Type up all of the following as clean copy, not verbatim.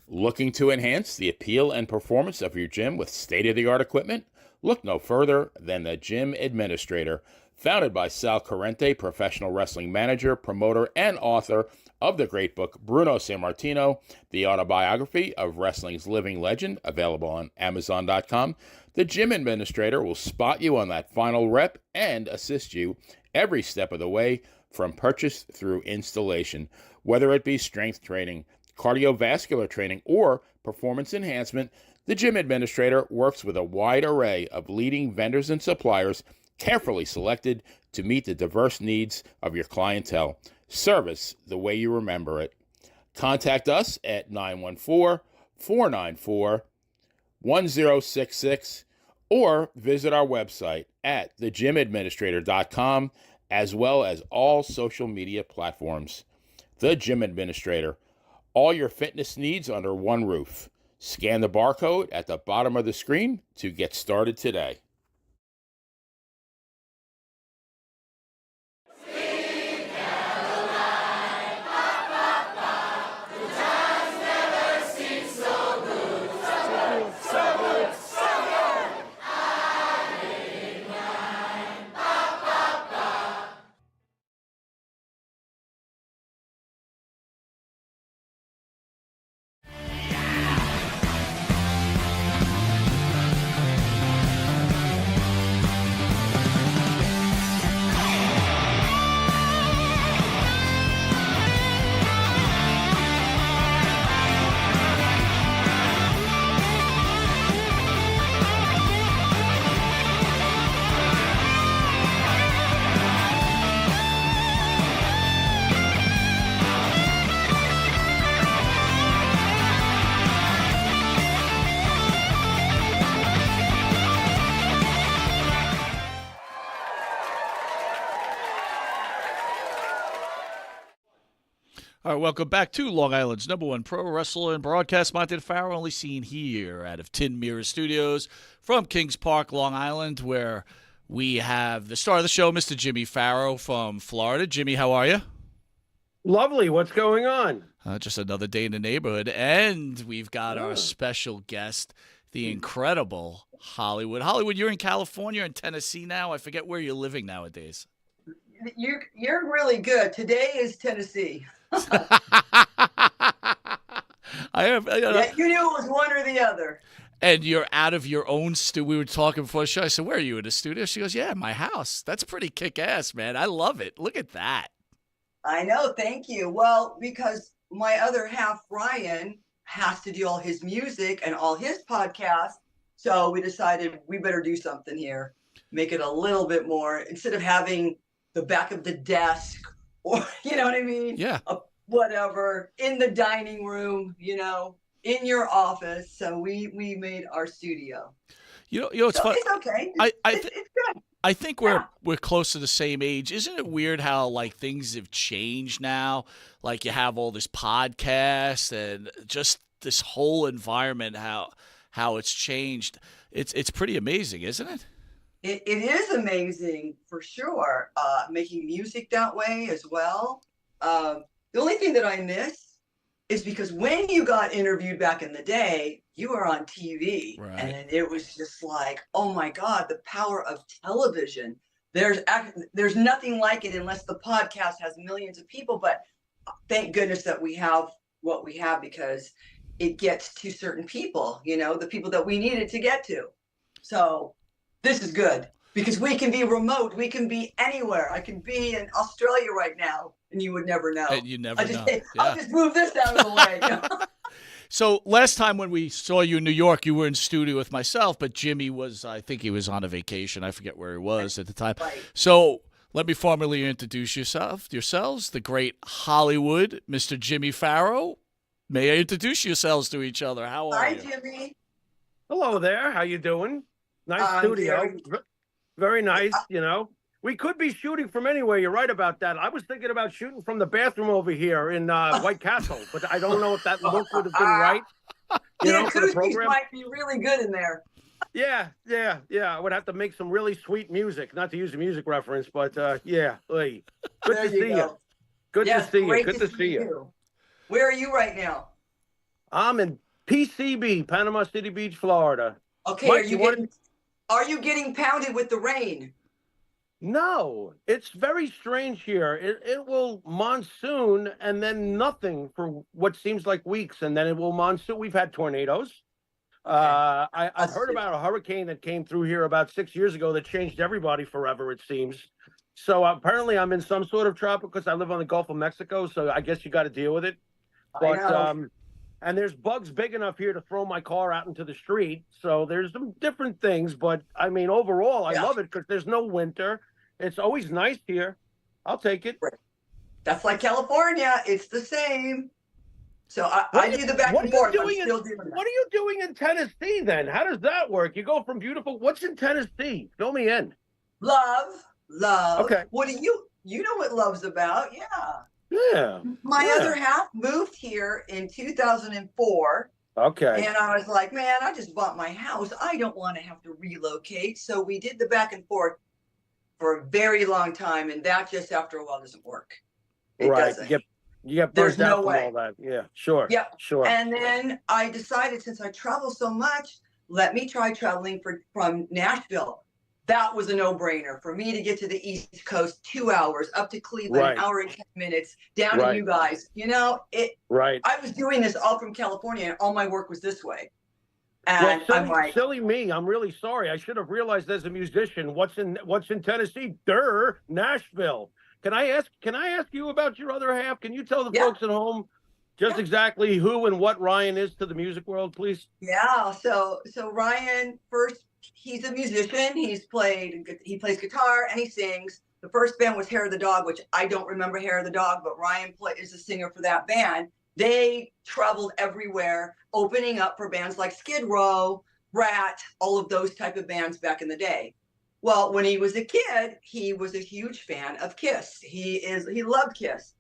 Looking to enhance the appeal and performance of your gym with state-of-the-art equipment? Look no further than the Gym Administrator. Founded by Sal Corrente, professional wrestling manager, promoter, and author of the great book Bruno Sammartino, the autobiography of wrestling's living legend, available on Amazon.com, the Gym Administrator will spot you on that final rep and assist you every step of the way from purchase through installation, whether it be strength training, cardiovascular training, or performance enhancement. The Gym Administrator works with a wide array of leading vendors and suppliers, carefully selected to meet the diverse needs of your clientele. Service the way you remember it. Contact us at 914-494-1066 or visit our website at thegymadministrator.com, as well as all social media platforms. The Gym Administrator. All your fitness needs under one roof. Scan the barcode at the bottom of the screen to get started today. All right, welcome back to Long Island's #1 pro wrestler and broadcast, Monte The Pharaoh, only seen here out of Tin Mirror Studios from Kings Park, Long Island, where we have the star of the show, Mr. Jimmy Pharaoh from Florida. Jimmy, how are you? Lovely. What's going on? Just another day in the neighborhood. And we've got our special guest, the incredible Hollywood. Hollywood, you're in California and Tennessee now. I forget where you're living nowadays. You're really good. Today is Tennessee. Yeah, you knew it was one or the other. And you're out of your own studio. We were talking before the show. I said, where are you, in the studio? She goes, yeah, my house. That's pretty kick-ass, man. I love it. Look at that. I know. Thank you. Well, because my other half, Ryan, has to do all his music and all his podcasts. So we decided we better do something here. Make it a little bit more, instead of having the back of the desk or, you know what I mean? Yeah. Whatever, in the dining room, in your office. So we made our studio. It's fun. It's okay. It's good. I think we're close to the same age. Isn't it weird how things have changed now? Like you have all this podcast and just this whole environment, how it's changed. It's pretty amazing, isn't it? It is amazing for sure. Making music that way as well. The only thing that I miss is because when you got interviewed back in the day, you were on TV, right? And it was just like, oh my God, the power of television. There's nothing like it unless the podcast has millions of people. But thank goodness that we have what we have, because it gets to certain people, the people that we needed to get to. So this is good because we can be remote. We can be anywhere. I can be in Australia right now, and you would never know. And you never know. I'll just move this out of the way. So last time when we saw you in New York, you were in studio with myself, but Jimmy I think he was on a vacation. I forget where he was at the time. Right. So let me formally introduce yourselves, the great Hollywood, Mr. Jimmy Pharaoh. May I introduce yourselves to each other? How are you? Hi, Jimmy. Hello there. How you doing? Nice studio. Very nice, We could be shooting from anywhere. You're right about that. I was thinking about shooting from the bathroom over here in White Castle, but I don't know if that look would have been right. The acoustics might be really good in there. Yeah. I would have to make some really sweet music, not to use a music reference, but yeah. Good to see you. Good to see you. Good to see you. Where are you right now? I'm in PCB, Panama City Beach, Florida. Okay, Mike, are you getting pounded with the rain? No, it's very strange here. It will monsoon and then nothing for what seems like weeks, and then it will monsoon. We've had tornadoes. Okay. I've heard about a hurricane that came through here about 6 years ago that changed everybody forever, it seems. So apparently I'm in some sort of tropical because I live on the Gulf of Mexico, so I guess you got to deal with it. I know. And there's bugs big enough here to throw my car out into the street. So there's some different things, but I mean, overall, I love it because there's no winter. It's always nice here. I'll take it. That's like California. It's the same. So I do the back and forth. I'm still doing that. What are you doing in Tennessee then? How does that work? You go from beautiful. What's in Tennessee? Fill me in. Love. Okay. What do you know what love's about? Yeah. Yeah. My other half moved here in 2004. Okay. And I was like, man, I just bought my house. I don't want to have to relocate. So we did the back and forth for a very long time. And that just after a while doesn't work. It doesn't. You get There's burnt out no from way. all that. Yeah, sure. Yep. Sure. And then I decided, since I travel so much, let me try traveling from Nashville. That was a no-brainer for me to get to the East Coast, 2 hours, up to Cleveland, Right. an hour and 10 minutes, down to you guys. You know, Right. I was doing this all from California, and all my work was this way. And Well, I'm like, silly me. I'm really sorry. I should have realized as a musician what's in Tennessee. Nashville. Can I ask you about your other half? Can you tell the folks at home just exactly who and what Ryan is to the music world, please? Yeah. So Ryan, first, he's a musician. He plays guitar and he sings. The first band was Hair of the Dog, which I don't remember Hair of the Dog, but Ryan is the singer for that band. They traveled everywhere, opening up for bands like Skid Row, Rat, all of those type of bands back in the day. Well, when he was a kid, he was a huge fan of Kiss. He loved Kiss.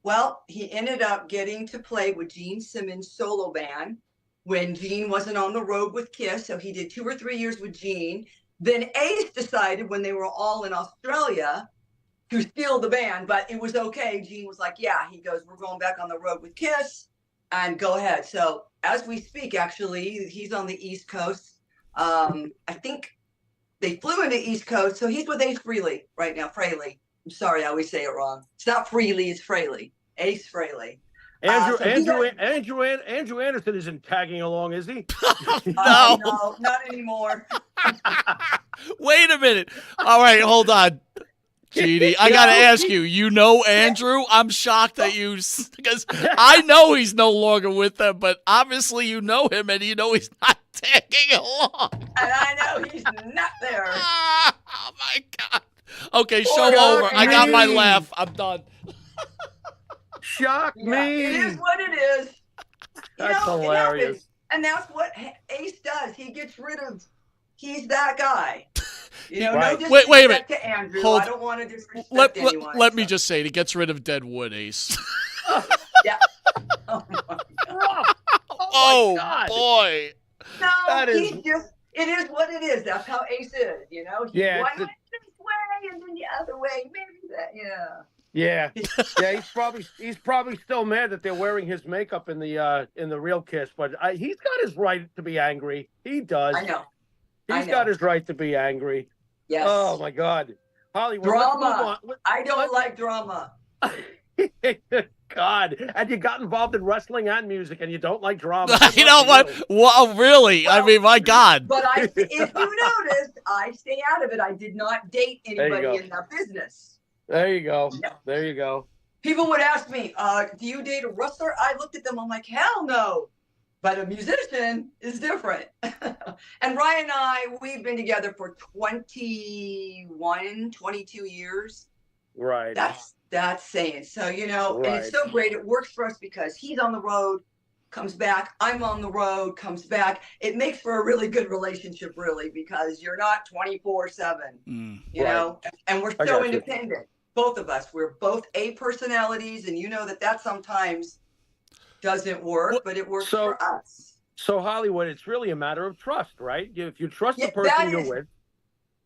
Well, he ended up getting to play with Gene Simmons' solo band when Gene wasn't on the road with Kiss. So he did 2 or 3 years with Gene. Then Ace decided, when they were all in Australia, to steal the band, but it was okay. Gene was like, yeah, he goes, we're going back on the road with Kiss, and go ahead. So as we speak, actually, he's on the East Coast. I think they flew into East Coast, so he's with Ace Frehley right now. Frehley. I'm sorry, I always say it wrong. It's not Frehley, it's Frehley. Ace Frehley. Andrew Anderson isn't tagging along, is he? No. No, not anymore. Wait a minute. All right, hold on. Jeannie, I got to ask you, you know Andrew? I'm shocked that you, because I know he's no longer with them, but obviously you know him and you know he's not tagging along. And I know he's not there. Oh, my God. Okay, show over. I got my laugh. I'm done. Shock Yeah, me. it is what it is. That's hilarious. And that's what Ace does. He's that guy. You know, Right. no Wait a minute. disrespect to Andrew. Hold- I don't want to disrespect anyone. Let me just say it. He gets rid of dead wood, Ace. Yeah. Oh, my God. Oh, God. boy. No, That is- it is what it is. That's how Ace is, you know? Yeah, One it's way this way and then the other way. Maybe that, yeah. Yeah, he's probably still mad that they're wearing his makeup in the real Kiss, but he's got his right to be angry. He does. I know. He's got his right to be angry. Yes. Oh my God, Hollywood. Drama. I don't like drama. God, and you got involved in wrestling and music, and you don't like drama. You know what? Well, really? Well, I mean, my God. But if you noticed, I stay out of it. I did not date anybody in that business. There you go. No. There you go. People would ask me, do you date a wrestler? I looked at them. I'm like, hell no. But a musician is different. And Ryan and I, we've been together for 21, 22 years. Right. That's saying. So, you know, Right. and it's so great. It works for us because he's on the road, comes back. I'm on the road, comes back. It makes for a really good relationship, really, because you're not 24/7, you know, and we're so independent. Both of us, we're both A personalities, and you know that sometimes doesn't work, but it works for us. So Hollywood, it's really a matter of trust, right? If you trust the person you're with.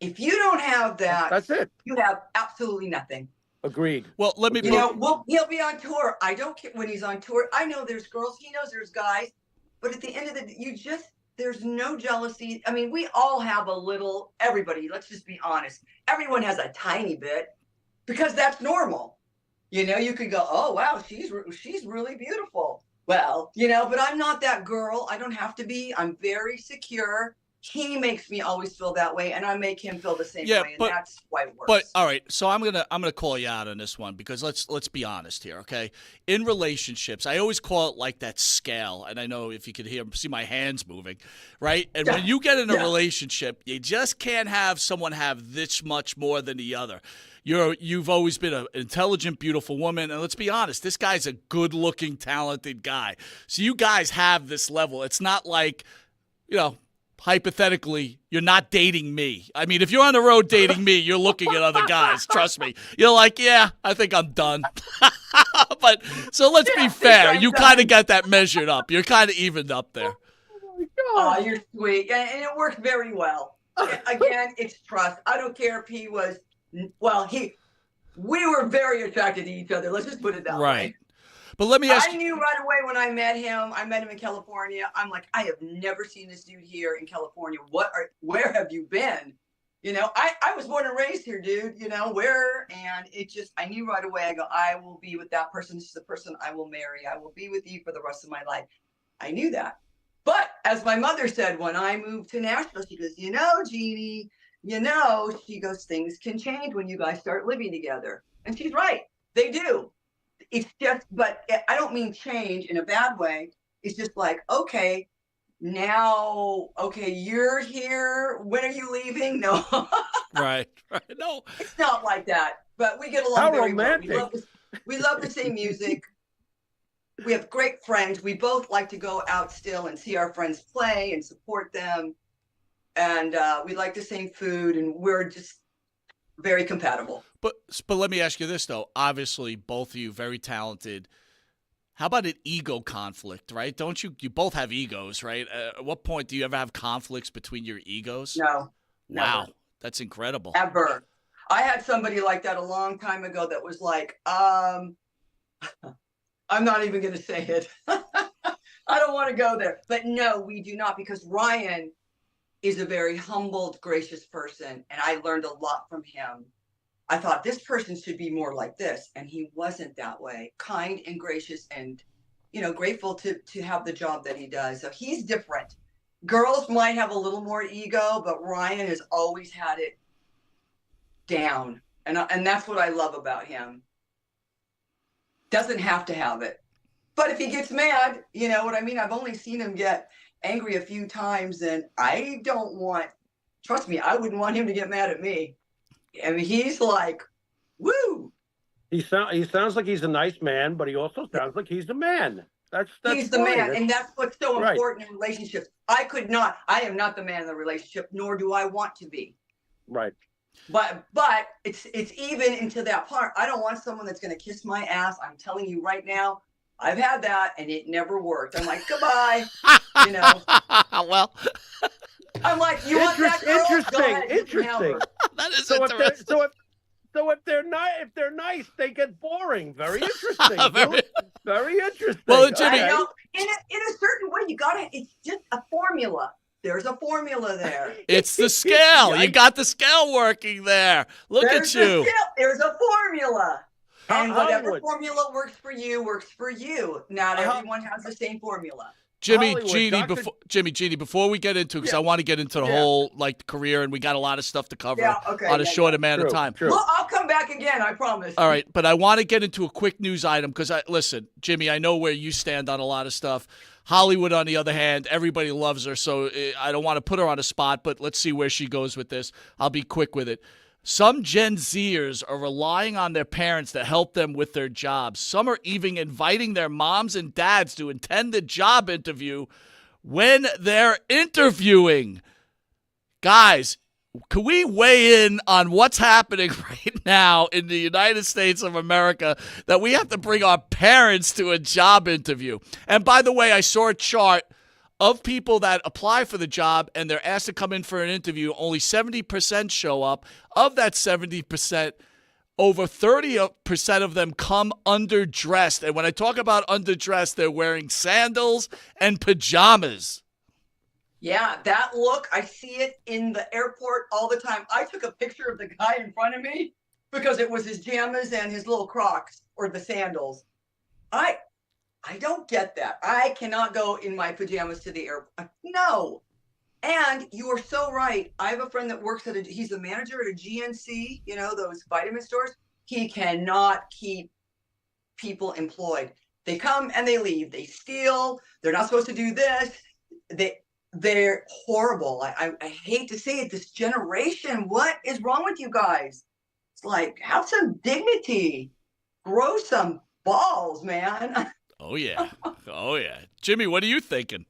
If you don't have that, That's it. You have absolutely nothing. Agreed. Well, let me. You know, he'll be on tour. I don't care when he's on tour. I know there's girls. He knows there's guys. But at the end of the day, there's no jealousy. I mean, we all have a little, everybody, let's just be honest. Everyone has a tiny bit because that's normal. You know, you could go, oh, wow, she's really beautiful. Well, you know, but I'm not that girl. I don't have to be. I'm very secure. He makes me always feel that way, and I make him feel the same way, and that's why it works. But all right, so I'm gonna call you out on this one because let's be honest here, okay? In relationships, I always call it like that scale, and I know if you could see my hands moving, right? And when you get in a relationship, you just can't have someone have this much more than the other. You've always been an intelligent, beautiful woman, and let's be honest, this guy's a good-looking, talented guy. So you guys have this level. It's not like, you know, hypothetically, you're not dating me. I mean, if you're on the road dating me, you're looking at other guys. Trust me. You're like, yeah, I think I'm done. But so let's be fair. You kind of got that measured up. You're kind of evened up there. Oh, you're sweet. And it worked very well. Again, it's trust. I don't care if he was, well, we were very attracted to each other. Let's just put it that way. Right. But let me ask you. I knew right away when I met him in California. I'm like, I have never seen this dude here in California. Where have you been? You know, I was born and raised here, dude, you know, and I knew right away. I go, I will be with that person. This is the person I will marry. I will be with you for the rest of my life. I knew that. But as my mother said, when I moved to Nashville, she goes, you know, Jeannie, you know, she goes, things can change when you guys start living together. And she's right. They do. It's just, but I don't mean change in a bad way. It's just like, okay, now, okay, you're here. When are you leaving? No. Right. No. It's not like that. But we get along How very romantic. well. We love the same music. We have great friends. We both like to go out still and see our friends play and support them. And we like the same food, and we're just very compatible. But let me ask you this, though. Obviously, both of you very talented. How about an ego conflict, right? Don't you both have egos, right? At what point do you ever have conflicts between your egos? No. Wow. Never. That's incredible. Ever. I had somebody like that a long time ago that was like, I'm not even going to say it. I don't want to go there. But no, we do not, because Ryan is a very humbled, gracious person, and I learned a lot from him. I thought this person should be more like this, and he wasn't that way. Kind and gracious, and you know, grateful to have the job that he does. So he's different. Girls might have a little more ego, but Ryan has always had it down, and that's what I love about him. Doesn't have to have it, but if he gets mad, you know what I mean. I've only seen him get angry a few times, and I don't want. Trust me, I wouldn't want him to get mad at me. I mean, he's like, woo. He sounds like he's a nice man, but he also sounds like he's a man. He's the man, and that's what's so important in relationships. I am not the man in the relationship, nor do I want to be. Right. But it's even into that part. I don't want someone that's going to kiss my ass. I'm telling you right now, I've had that, and it never worked. I'm like, goodbye. You know. Well. I'm like, you want that girl? Interesting. That is interesting. So if they're nice, they get boring. Very interesting. Very interesting. Well, Jimmy, in a certain way, it's just a formula. There's a formula there. It's the scale. You got the scale working there. Look at you. There's a formula. And whatever formula works for you. Not everyone has the same formula. Jeannie, before we get into it, because I want to get into the whole career, and we got a lot of stuff to cover on a short amount of time. True. Well, I'll come back again, I promise. All right, but I want to get into a quick news item because listen, Jimmy, I know where you stand on a lot of stuff. Hollywood, on the other hand, everybody loves her, so I don't want to put her on a spot, but let's see where she goes with this. I'll be quick with it. Some Gen Zers are relying on their parents to help them with their jobs. Some are even inviting their moms and dads to attend the job interview when they're interviewing. Guys, can we weigh in on what's happening right now in the United States of America that we have to bring our parents to a job interview? And by the way, I saw a chart of people that apply for the job and they're asked to come in for an interview. Only 70% show up. Of that 70%, over 30% of them come underdressed. And when I talk about underdressed, they're wearing sandals and pajamas. Yeah, that look, I see it in the airport all the time. I took a picture of the guy in front of me because it was his jammies and his little Crocs or the sandals. I don't get that. I cannot go in my pajamas to the airport. No. And you are so right. I have a friend that works he's a manager at a GNC, those vitamin stores. He cannot keep people employed. They come and they leave. They steal. They're not supposed to do this. They're horrible. I hate to say it. This generation, what is wrong with you guys? It's like, have some dignity. Grow some balls, man. Oh, yeah. Oh, yeah. Jimmy, what are you thinking?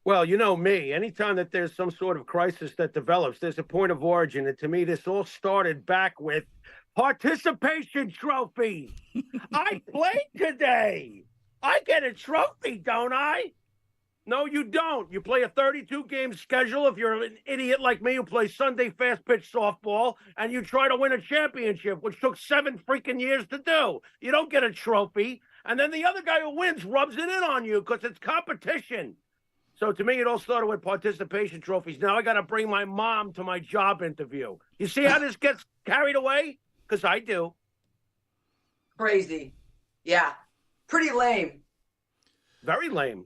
Well, you know me. Anytime that there's some sort of crisis that develops, there's a point of origin. And to me, this all started back with participation trophies. I played today. I get a trophy, don't I? No, you don't. You play a 32-game schedule if you're an idiot like me who plays Sunday fast-pitch softball, and you try to win a championship, which took 7 freaking years to do. You don't get a trophy. And then the other guy who wins rubs it in on you because it's competition. So to me, it all started with participation trophies. Now I got to bring my mom to my job interview. You see how this gets carried away? Because I do. Crazy. Yeah. Pretty lame. Very lame.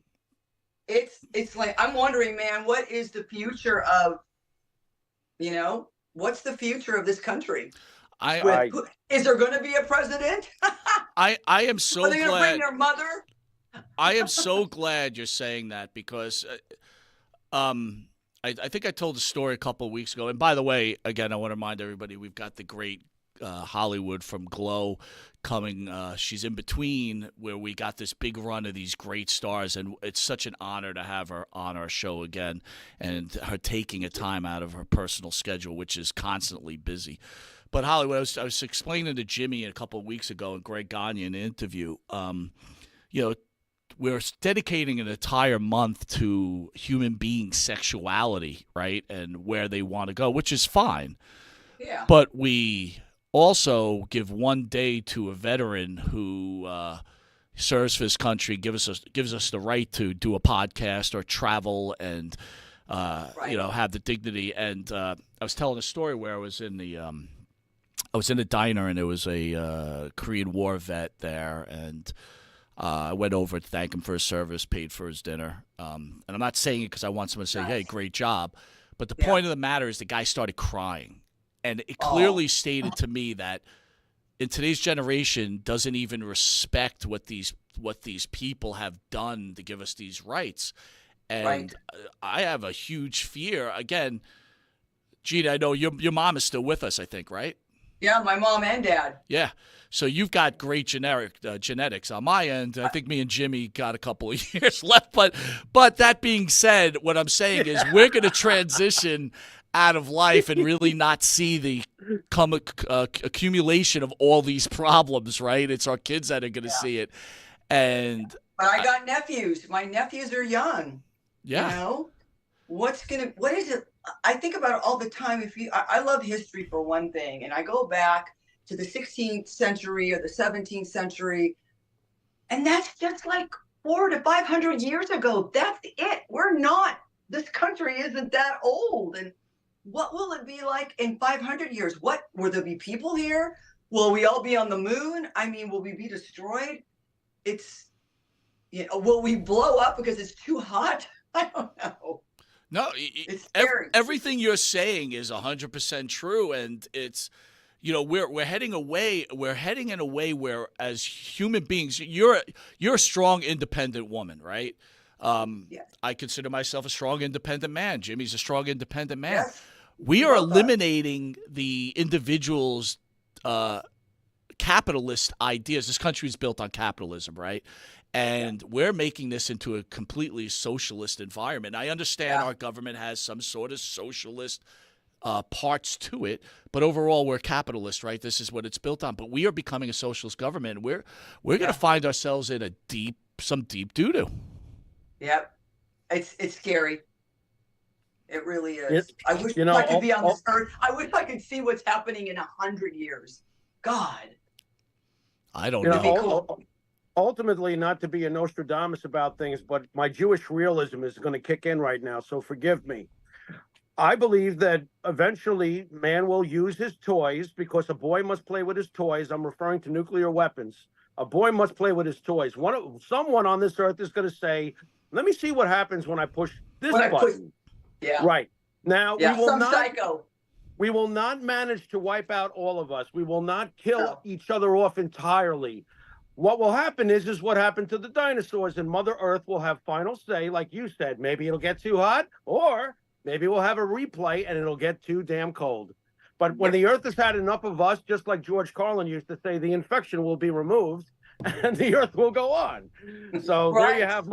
It's like, I'm wondering, man, what is the future of, what's the future of this country? Is there going to be a president? I am so Are they going to glad. bring their mother? I am so glad you're saying that because I think I told the story a couple of weeks ago. And by the way, again, I want to remind everybody we've got the great Hollywood from Glow coming. She's in between where we got this big run of these great stars, and it's such an honor to have her on our show again and her taking a time out of her personal schedule, which is constantly busy. But Hollywood, I was explaining to Jimmy a couple of weeks ago and Greg Gagne in an interview, we're dedicating an entire month to human being sexuality, right, and where they want to go, which is fine. Yeah. But we also give one day to a veteran who serves for his country, gives us the right to do a podcast or travel and have the dignity. And I was telling a story where I was in a diner and there was a Korean War vet there, and I went over to thank him for his service, paid for his dinner. And I'm not saying it because I want someone to say, hey, great job. But the point of the matter is the guy started crying. And it clearly stated to me that in today's generation doesn't even respect what these people have done to give us these rights. And I have a huge fear. Again, Jeanne, I know your mom is still with us, I think, right? Yeah, my mom and dad. Yeah. So you've got great genetics. On my end, I think me and Jimmy got a couple of years left. But that being said, what I'm saying is we're going to transition out of life and really not see the accumulation of all these problems, right? It's our kids that are going to see it. But I got nephews. My nephews are young. Yeah. What is it? I think about it all the time. I love history for one thing, and I go back to the 16th century or the 17th century, and that's just like 400 to 500 years ago. That's it. This country isn't that old. And what will it be like in 500 years? Will there be people here? Will we all be on the moon? I mean, will we be destroyed? Will we blow up because it's too hot? I don't know. No, it's scary. Everything you're saying is 100% true, and it's, we're heading away. We're heading in a way where, as human beings, you're a strong, independent woman, right? Yes. I consider myself a strong, independent man. Jimmy's a strong, independent man. Yes. We are eliminating the individual's capitalist ideas. This country is built on capitalism, right? And we're making this into a completely socialist environment. I understand our government has some sort of socialist parts to it, but overall we're capitalist, right? This is what it's built on. But we are becoming a socialist government. We're going to find ourselves in some deep doo-doo. Yep. It's scary. It really is. I wish I could be on this earth. I wish I could see what's happening in 100 years. God. I don't You know. know, ultimately, not to be a Nostradamus about things, but my Jewish realism is going to kick in right now, so forgive me. I believe that eventually man will use his toys because a boy must play with his toys. I'm referring to nuclear weapons. A boy must play with his toys. Someone on this earth is going to say, let me see what happens when I push this button. Yeah. Right. Now, Yeah. Some psycho. We will not manage to wipe out all of us. We will not kill each other off entirely. What will happen is what happened to the dinosaurs, and Mother Earth will have final say, like you said. Maybe it'll get too hot, or maybe we'll have a replay and it'll get too damn cold. But when the Earth has had enough of us, just like George Carlin used to say, the infection will be removed and the Earth will go on. So there you have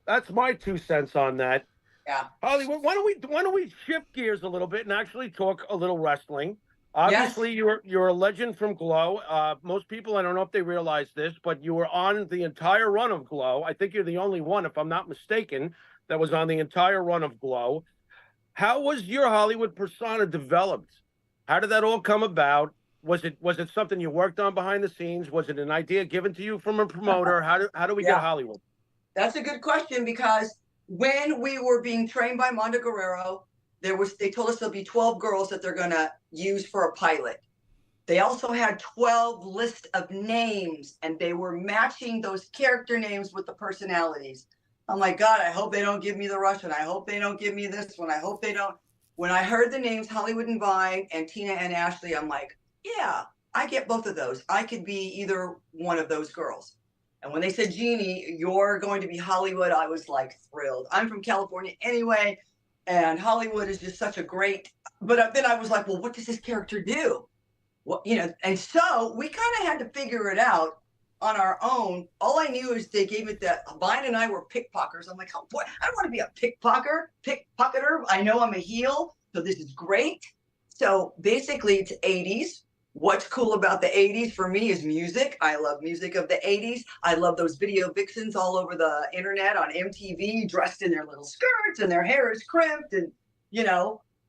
that's my 2 cents on that. Yeah. Holly, why don't we shift gears a little bit and actually talk a little wrestling? Obviously, you're a legend from Glow. Most people, I don't know if they realize this, but you were on the entire run of Glow. I think you're the only one, if I'm not mistaken, that was on the entire run of Glow. How was your Hollywood persona developed? How did that all come about? Was it something you worked on behind the scenes? Was it an idea given to you from a promoter? How do we get Hollywood? That's a good question, because when we were being trained by Monte The Pharaoh, they told us there'll be 12 girls that they're going to use for a pilot. They also had 12 lists of names, and they were matching those character names with the personalities. I'm like, God, I hope they don't give me the Russian. I hope they don't give me this one. I hope they don't. When I heard the names Hollywood and Vine and Tina and Ashley, I'm like, yeah, I get both of those. I could be either one of those girls. And when they said, Jeannie, you're going to be Hollywood, I was like thrilled. I'm from California anyway, and Hollywood is just such a great, but then I was like, well, what does this character do? Well, and so we kind of had to figure it out on our own. All I knew is they gave it that Vine and I were pickpockers. I'm like, oh boy, I don't want to be a pickpocketer. I know I'm a heel, so this is great. So basically it's 80s. What's cool about the 80s for me is music. I love music of the 80s. I love those video vixens all over the internet on MTV, dressed in their little skirts and their hair is crimped and,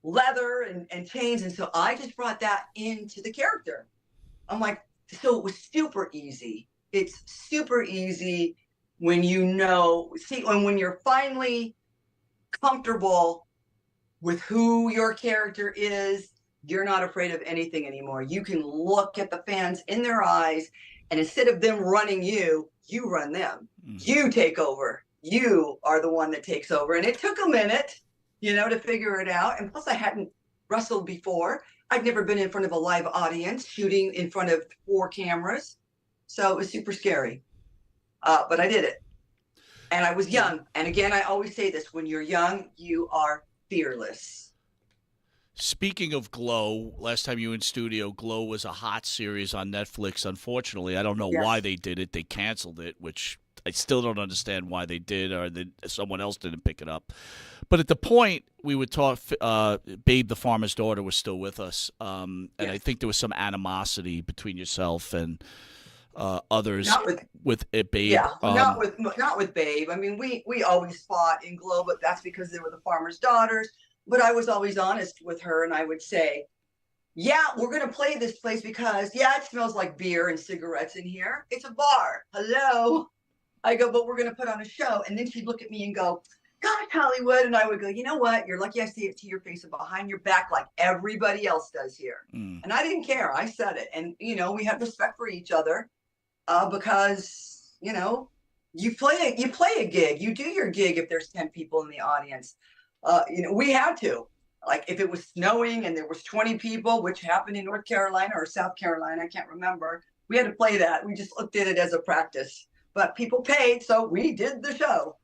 leather and chains. And so I just brought that into the character. I'm like, so it was super easy. It's super easy when when you're finally comfortable with who your character is. You're not afraid of anything anymore. You can look at the fans in their eyes, and instead of them running you, you run them. You take over. You are the one that takes over. And it took a minute, to figure it out. And plus, I hadn't wrestled before. I'd never been in front of a live audience, shooting in front of 4 cameras. So it was super scary. But I did it. And I was young. And again, I always say this, when you're young, you are fearless. Speaking of Glow, last time you were in studio, Glow was a hot series on Netflix. Unfortunately, I don't know why they did it. They canceled it, which I still don't understand why they did, or that someone else didn't pick it up. But at the point we would talk, Babe, the farmer's daughter, was still with us, and I think there was some animosity between yourself and others with Babe. Yeah, not with Babe. I mean, we always fought in Glow, but that's because they were the farmer's daughters. But I was always honest with her, and I would say, yeah, we're going to play this place because, it smells like beer and cigarettes in here. It's a bar. Hello. I go, but we're going to put on a show. And then she'd look at me and go, gosh, Hollywood. And I would go, you know what? You're lucky I see it to your face and behind your back like everybody else does here. And I didn't care. I said it. And, we had respect for each other because, you play a gig. You do your gig if there's 10 people in the audience. We had to, like, if it was snowing and there was 20 people, which happened in North Carolina or South Carolina, I can't remember. We had to play that. We just looked at it as a practice, but people paid. So we did the show,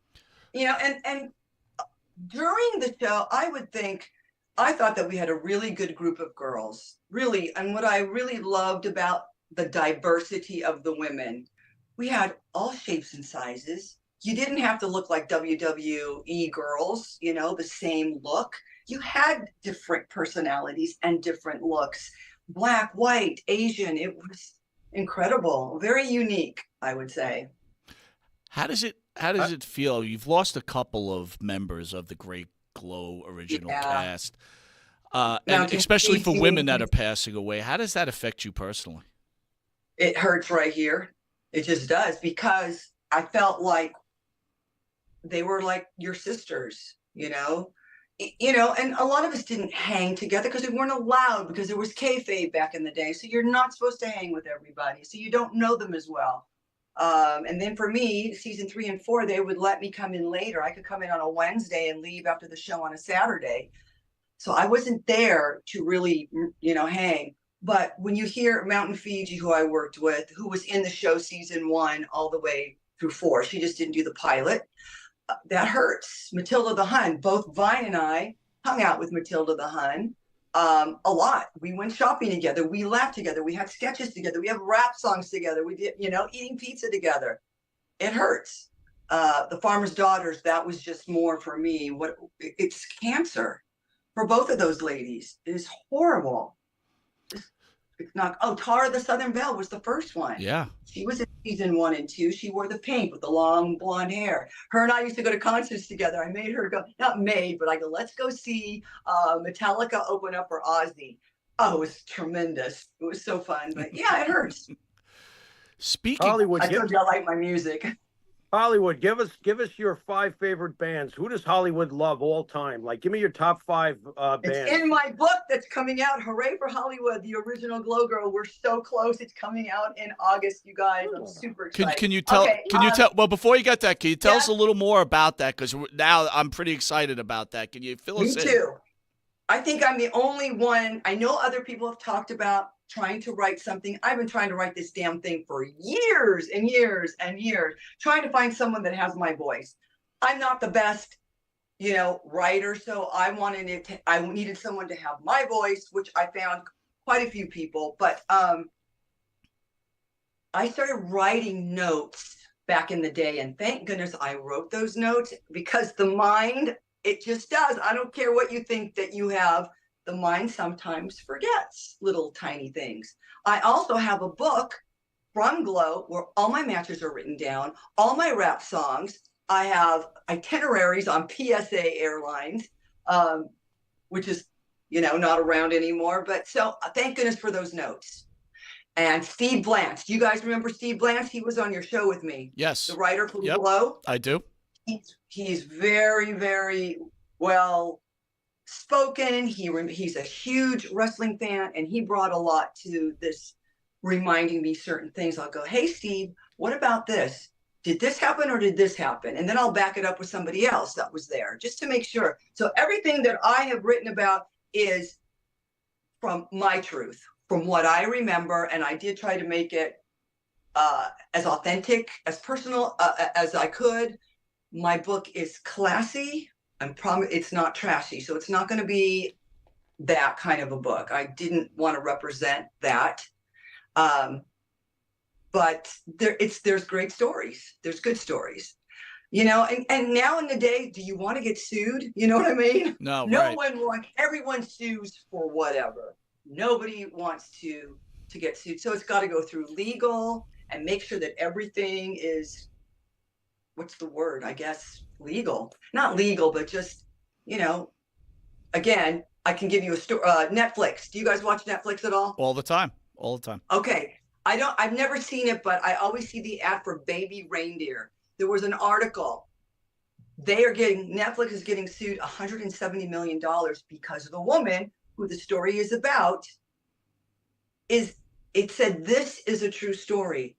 and during the show, I thought that we had a really good group of girls, really. And what I really loved about the diversity of the women, we had all shapes and sizes. You didn't have to look like WWE girls, the same look. You had different personalities and different looks. Black, white, Asian. It was incredible. Very unique, I would say. How does it feel? You've lost a couple of members of the great Glow original cast. And especially for women that are passing away. How does that affect you personally? It hurts right here. It just does, because I felt like they were like your sisters, you know, and a lot of us didn't hang together because we weren't allowed, because there was kayfabe back in the day. So you're not supposed to hang with everybody. So you don't know them as well. And then for me, season 3 and 4, they would let me come in later. I could come in on a Wednesday and leave after the show on a Saturday. So I wasn't there to really, hang. But when you hear Mountain Fiji, who I worked with, who was in the show season 1 all the way through 4, she just didn't do the pilot. That hurts. Matilda the Hun, both Vine and I hung out with Matilda the Hun a lot. We went shopping together. We laughed together. We had sketches together. We have rap songs together. We did, eating pizza together. It hurts. The Farmer's Daughters, that was just more for me. It's cancer for both of those ladies. It is horrible. It's not. Oh, Tara the Southern Belle was the first one. Yeah. She was in season 1 and 2. She wore the pink with the long blonde hair. Her and I used to go to concerts together. I made her go, not made, but I go, let's go see Metallica open up for Ozzy. Oh, it was tremendous. It was so fun. But yeah, it hurts. Speaking Hollywood, I told you I like my music. Hollywood, give us your 5 favorite bands. Who does Hollywood love all time? Like, give me your top 5 bands. It's in my book that's coming out. Hooray for Hollywood, the original Glow Girl. We're so close. It's coming out in August, you guys. I'm super excited. Can you tell? Okay, can you tell? Well, before you get that, can you tell us a little more about that? Because now I'm pretty excited about that. Can you fill us in? Me too. I think I'm the only one. I know other people have talked about trying to write something. I've been trying to write this damn thing for years and years and years, trying to find someone that has my voice. I'm not the best, writer. So I needed someone to have my voice, which I found quite a few people. But I started writing notes back in the day. And thank goodness I wrote those notes, because the mind, it just does. I don't care what you think that you have. The mind sometimes forgets little tiny things. I also have a book from Glow where all my matches are written down, all my rap songs. I have itineraries on PSA Airlines, which is, not around anymore. But so thank goodness for those notes. And Steve Blance. Do you guys remember Steve Blance? He was on your show with me. Yes. The writer from Glow. I do. He's very, very well spoken. He's a huge wrestling fan, and he brought a lot to this, reminding me certain things. I'll go, hey, Steve, what about this? Did this happen or did this happen? And then I'll back it up with somebody else that was there, just to make sure. So everything that I have written about is from my truth, from what I remember. And I did try to make it as authentic, as personal as I could. My book is classy. It's not trashy, so it's not going to be that kind of a book. I didn't want to represent that, but there's great stories. There's good stories, And now in the day, do you want to get sued? You know what I mean? No, Everyone sues for whatever. Nobody wants to get sued, so it's got to go through legal and make sure that everything is, what's the word? I guess legal, not legal, but just, again, I can give you a story. Netflix. Do you guys watch Netflix at all? All the time. Okay. I've never seen it, but I always see the ad for baby reindeer. There was an article. Netflix is getting sued $170 million because of the woman who the story is about. It said, this is a true story.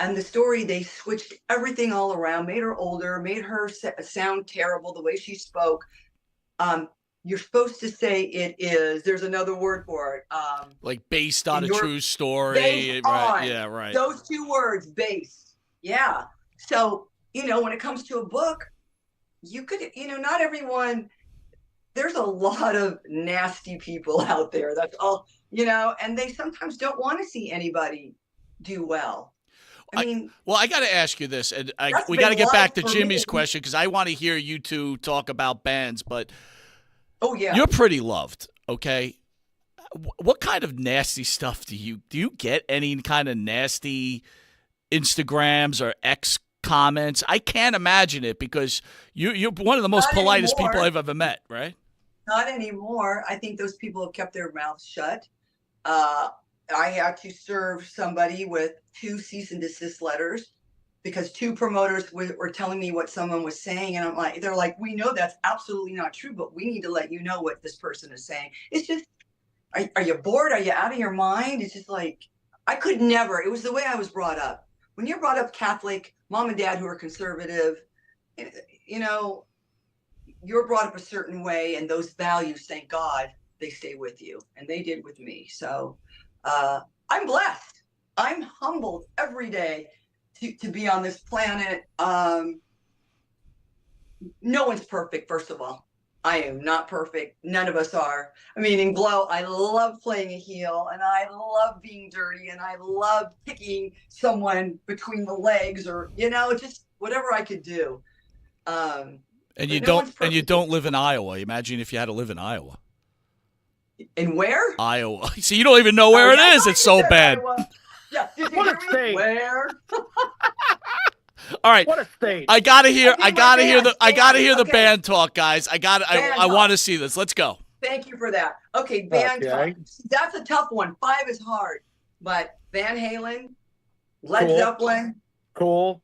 And the story, they switched everything all around, made her older, made her sound terrible, the way she spoke. You're supposed to say there's another word for it. Like based on a true story. Based right. On yeah, right. Those 2 words, based. Yeah. So, when it comes to a book, you could, not everyone, there's a lot of nasty people out there. That's all, and they sometimes don't want to see anybody do well. I got to ask you this, and we got to get back to Jimmy's question, because I want to hear you two talk about bands, but you're pretty loved, okay? What kind of nasty stuff do you get? Any kind of nasty Instagrams or X comments? I can't imagine it, because you're one of the most politest people I've ever met, right? Not anymore. I think those people have kept their mouths shut. I had to serve somebody with 2 cease and desist letters because 2 promoters were telling me what someone was saying. And they're like, we know that's absolutely not true, but we need to let you know what this person is saying. It's just, are you bored? Are you out of your mind? It's just like, I could never. It was the way I was brought up. When you're brought up Catholic, mom and dad who are conservative, you're brought up a certain way, and those values, thank God, they stay with you. And they did with me. So I'm blessed. I'm humbled every day to be on this planet. No one's perfect, first of all. I am not perfect. None of us are. I mean, in Glow, I love playing a heel, and I love being dirty, and I love kicking someone between the legs, or just whatever I could do. And you don't live in Iowa. Imagine if you had to live in Iowa. In where? Iowa. See, you don't even know where it is. It's so bad. Iowa. Yeah, what a state. Where? All right. What a state. I gotta hear the band talk, guys. I want to see this. Let's go. Thank you for that. Okay, band talk. That's a tough one. 5 is hard, but Van Halen, Led Zeppelin. Cool.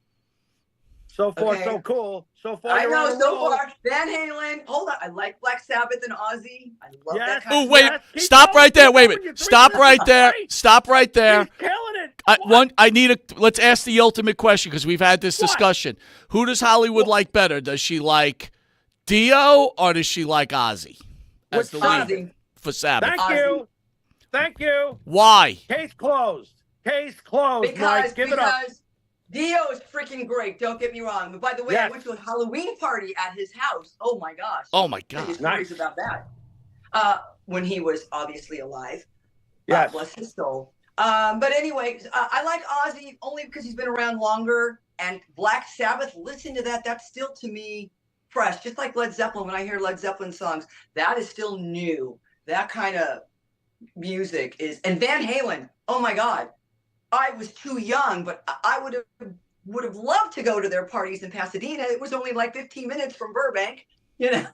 So far, so cool. So far, I know. So far, Van Halen. Hold on. I like Black Sabbath and Ozzy. I love that kind of wait. Yes, Stop right there. Wait. Stop right there. Stop right there. He's killing it. Let's ask the ultimate question because we've had this discussion. Who does Hollywood like better? Does she like Dio or does she like Ozzy? As the lead for Sabbath. Thank you. Why? Case closed. Mike, give it up. Dio is freaking great. Don't get me wrong. But by the way, I went to a Halloween party at his house. Oh my gosh. Oh my gosh. Stories about that. When he was obviously alive. Yes. Bless his soul. But anyway, I like Ozzy only because he's been around longer. And Black Sabbath, listen to that. That's still to me fresh. Just like Led Zeppelin. When I hear Led Zeppelin songs, that is still new. That kind of music is. And Van Halen. Oh my God. I was too young, but I would have loved to go to their parties in Pasadena. It was only like 15 minutes from Burbank. I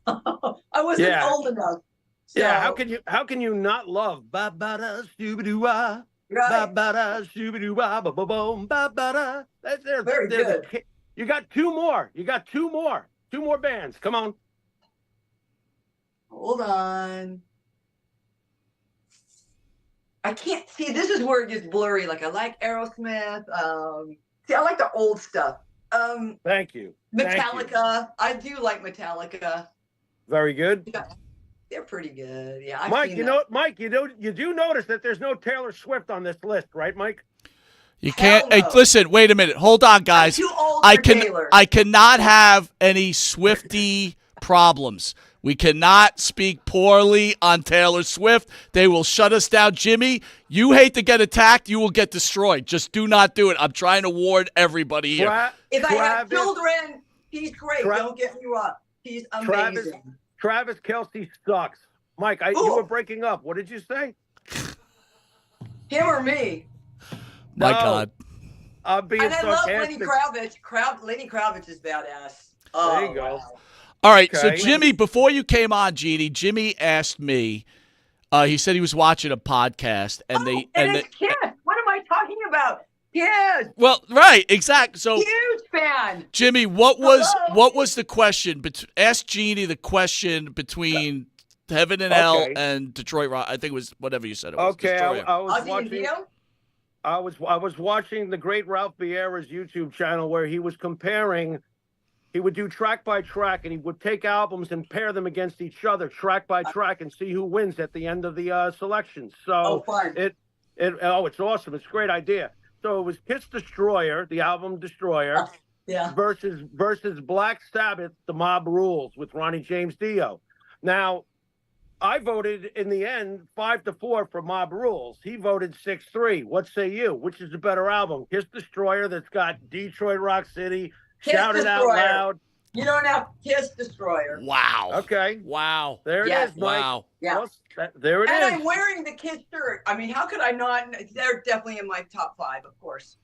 wasn't old enough. So, yeah, how can you not love ba ba da shoo wah ba ba da shoo wah ba ba boom ba ba da? That's there. Very good. You got 2 more. Two more bands. Come on. Hold on. I can't see. This is where it gets blurry. Like I like Aerosmith. I like the old stuff. Thank you. Metallica. I do like Metallica. Very good. Yeah, they're pretty good. Yeah. Mike, you do notice that there's no Taylor Swift on this list, right, Mike? You can't. No. Hey, listen. Wait a minute. Hold on, guys. I'm too old for Taylor. I cannot have any Swiftie problems. We cannot speak poorly on Taylor Swift. They will shut us down. Jimmy, you hate to get attacked. You will get destroyed. Just do not do it. I'm trying to warn everybody here. If I have children, he's great. Don't get me wrong. He's amazing. Travis Kelce sucks. Mike, you were breaking up. What did you say? Him or me? My God. I'm being sarcastic. I love Lenny Kravitz. Lenny Kravitz is badass. Oh, there you go. Wow. All right, so Jimmy, before you came on, Jeannie, Jimmy asked me. He said he was watching a podcast, and it's Kiss. What am I talking about? Kiss. Well, right, exactly. So huge fan. Jimmy, what was the question? Ask Jeannie the question between Heaven and Hell and Detroit Rock. I think it was whatever you said. It was. Okay, I was watching. I was watching the great Ralph Vieira's YouTube channel where he was comparing. He would do track by track, and he would take albums and pair them against each other, track by track, and see who wins at the end of the selections. So it's awesome. It's a great idea. So it was Kiss Destroyer, the album Destroyer, versus Black Sabbath, The Mob Rules with Ronnie James Dio. Now, I voted in the end 5-4 for Mob Rules. He voted 6-3. What say you? Which is the better album? Kiss Destroyer that's got Detroit Rock City. Shout it out loud. You don't have Kiss Destroyer. Wow. Okay. Wow. There it is, Mike. Wow. Yeah. Well, there it is. And I'm wearing the Kiss shirt. I mean, how could I not? They're definitely in my top 5, of course.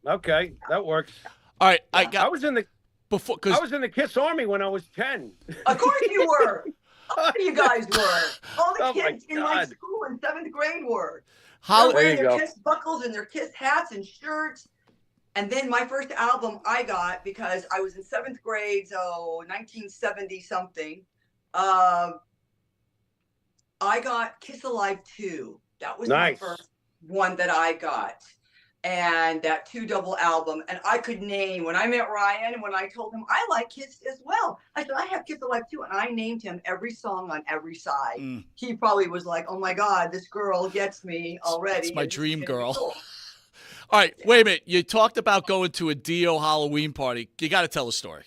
Okay, that works. All right, I was in the Kiss Army when I was 10. Of course you were. You guys were. All the Oh, my kids in my God. school in 7th grade were. How They're wearing There you their go. Kiss buckles and their Kiss hats and shirts. And then my first album I got, because I was in 7th grade, so 1970 something. I got Kiss Alive 2. That was my Nice. first one that I got. And that 2 double album. And I could name, when I met Ryan, when I told him I like Kiss as well, I said, I have Kiss Alive 2. And I named him every song on every side. He probably was like, oh my God, this girl gets me already. It's my And this is dream gonna be girl. cool. All right, wait a minute. You talked about going to a Dio Halloween party. You got to tell a story.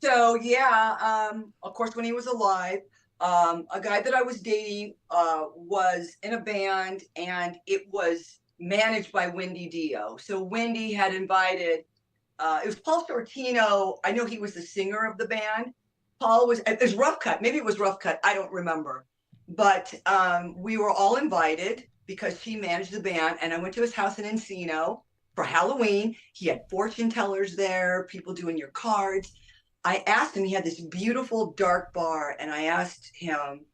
So yeah, of course, when he was alive, a guy that I was dating was in a band, and it was managed by Wendy Dio. So Wendy had invited. It was Paul Sortino. I know he was the singer of the band. Paul was. It was Rough Cut. Maybe it was Rough Cut. I don't remember. But we were all invited because she managed the band, and I went to his house in Encino for Halloween. He had fortune tellers there, people doing your cards. I asked him, he had this beautiful dark bar, and I asked him,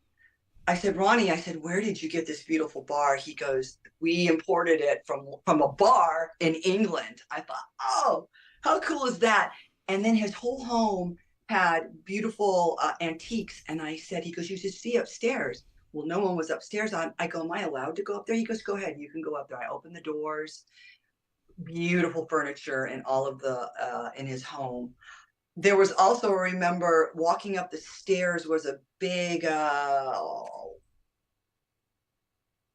I said, Ronnie, I said, where did you get this beautiful bar? He goes, we imported it from a bar in England. I thought, oh, how cool is that? And then his whole home had beautiful antiques. And I said, he goes, you should see upstairs. Well, no one was upstairs. I go, am I allowed to go up there? He goes, go ahead, you can go up there. I opened the doors, beautiful furniture and all of the, in his home. There was also, remember, walking up the stairs was a big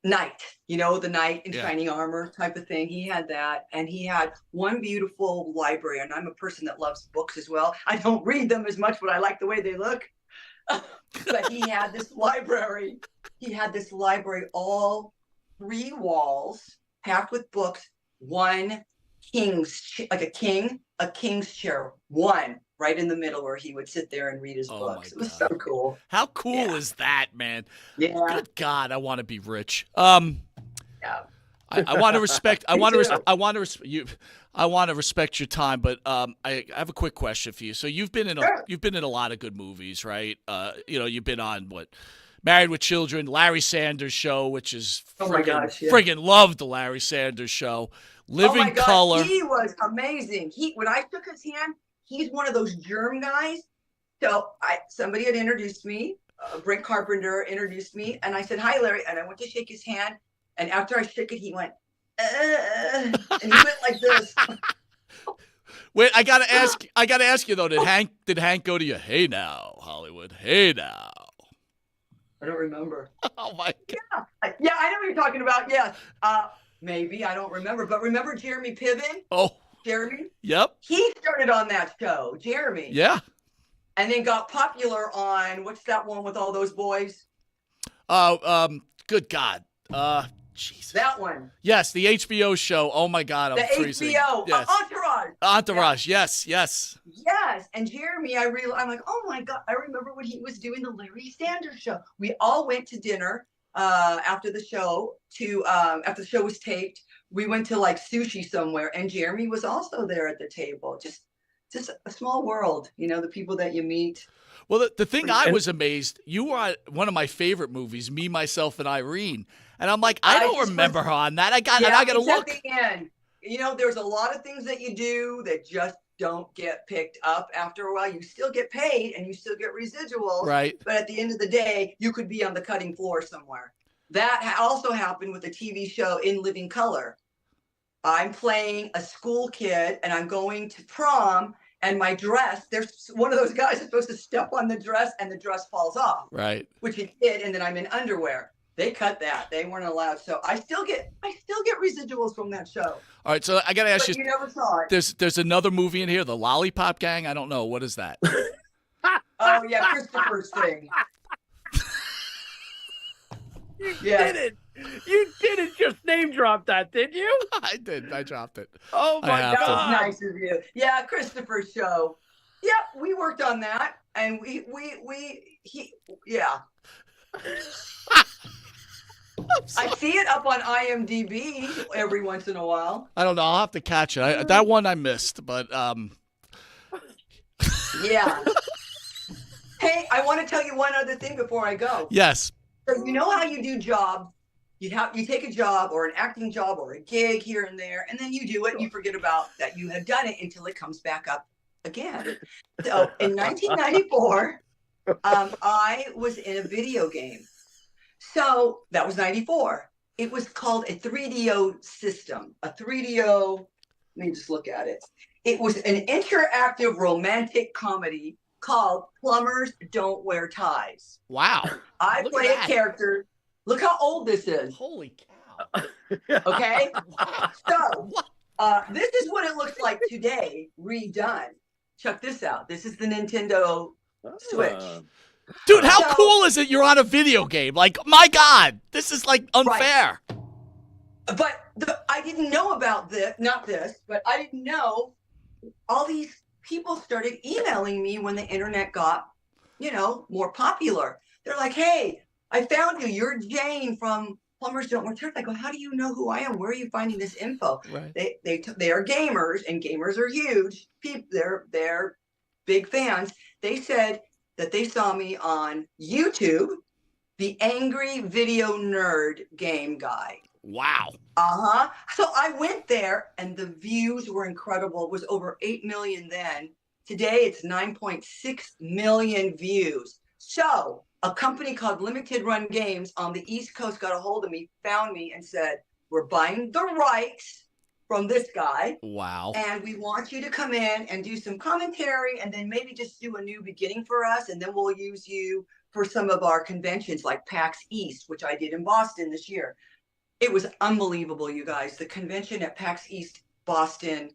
knight, you know, the knight in shining armor type of thing. He had that, and he had one beautiful library, and I'm a person that loves books as well. I don't read them as much, but I like the way they look. But he had this library. He had this library, all 3 walls packed with books, one king's, like a king's chair, one right in the middle where he would sit there and read his books. It was so cool. How cool is that, man? Yeah. Good God, I want to be rich. Yeah. I want to respect. I want to respect your time, but I have a quick question for you. So you've been in a lot of good movies, right? You've been on Married with Children, Larry Sanders Show, which is friggin' loved the Larry Sanders Show. Living Color. He was amazing. When I shook his hand, he's one of those germ guys. So somebody had introduced me, Brent Carpenter introduced me, and I said, hi, Larry. And I went to shake his hand. And after I shook it, he went, and he went like this. Wait, I gotta ask you though, did Hank go to you? Hey now, Hollywood. Hey now. I don't remember. Oh my God. Yeah, I know what you're talking about. Yes. Maybe I don't remember, but remember Jeremy Piven? Oh. Jeremy? Yep. He started on that show, Jeremy. Yeah. And then got popular on, what's that one with all those boys? Good God. Jesus. That one. Yes, the HBO show. Oh my God, I'm freezing. HBO. Yes. Entourage. Entourage. Yes. Yes. And Jeremy, I'm like, oh my God, I remember when he was doing the Larry Sanders Show. We all went to dinner after the show after the show was taped. We went to like sushi somewhere, and Jeremy was also there at the table. Just a small world, the people that you meet. Well, the thing I was amazed, you were on one of my favorite movies, Me, Myself, and Irene. And I'm like, I don't remember her on that. I got to look. At the end. There's a lot of things that you do that just don't get picked up after a while. You still get paid and you still get residuals. Right. But at the end of the day, you could be on the cutting floor somewhere. That also happened with a TV show In Living Color. I'm playing a school kid and I'm going to prom, and my dress, there's one of those guys is supposed to step on the dress and the dress falls off. Right. Which he did, and then I'm in underwear. They cut that. They weren't allowed. So I still get residuals from that show. All right, so I got to ask you. You never saw it. There's another movie in here, The Lollipop Gang. I don't know. What is that? Oh, yeah, Christopher's thing. You didn't just name drop that, did you? I did. I dropped it. Oh, my That God. was nice of you. Yeah, Christopher's show. Yeah, we worked on that. And yeah. I see it up on IMDb every once in a while. I don't know. I'll have to catch it. That one I missed, but Yeah. Hey, I want to tell you one other thing before I go. Yes. So you know how you do jobs? You take a job or an acting job or a gig here and there, and then you do it and you forget about that you have done it until it comes back up again. So in 1994, I was in a video game. So that was 94. It was called a 3DO system. A 3DO, let me just look at it. It was an interactive romantic comedy called Plumbers Don't Wear Ties. Wow. I play a character. Look how old this is. Holy cow. Okay? Wow. So, this is what it looks like today, redone. Check this out. This is the Nintendo Switch. Dude, how cool is it you're on a video game? Like, my God, this is like unfair. Right. But I didn't know about this, not this, but I didn't know all these people started emailing me when the internet got, more popular. They're like, hey, I found you. You're Jane from Plumbers Don't Wear Ties. I go, how do you know who I am? Where are you finding this info? Right. They are gamers, and gamers are huge. They're big fans. They said that they saw me on YouTube, the Angry Video Nerd Game Guy. Wow. So I went there, and the views were incredible. It was over 8 million then. Today, it's 9.6 million views. So a company called Limited Run Games on the East Coast got a hold of me, found me, and said, we're buying the rights from this guy. Wow. And we want you to come in and do some commentary, and then maybe just do a new beginning for us. And then we'll use you for some of our conventions like PAX East, which I did in Boston this year. It was unbelievable, you guys. The convention at PAX East Boston.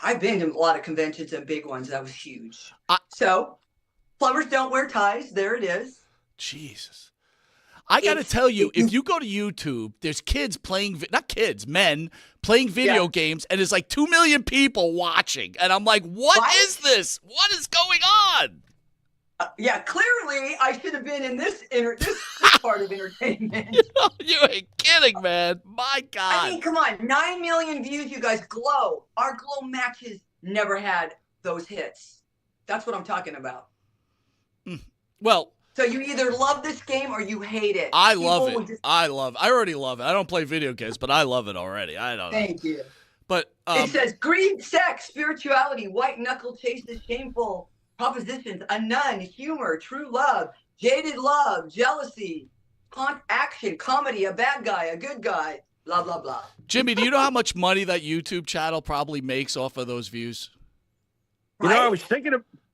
I've been to a lot of conventions and big ones. That was huge. So, Plumbers Don't Wear Ties. There it is. Jesus. I got to tell you, if you go to YouTube, there's kids playing, not kids, men playing video games, and there's like 2 million people watching. And I'm like, what is this? What is going on? Clearly, I should have been in this part of entertainment. You ain't kidding, man. My God. I mean, come on. 9 million views, you guys. Glow. Our Glow matches never had those hits. That's what I'm talking about. Well, so you either love this game or you hate it. I love it. I already love it. I don't play video games, but I love it already. I don't know. Thank you. But it says greed, sex, spirituality, white knuckle chases, shameful propositions, a nun, humor, true love, jaded love, jealousy, action, comedy, a bad guy, a good guy, blah, blah, blah. Jimmy, do you know how much money that YouTube channel probably makes off of those views? You know,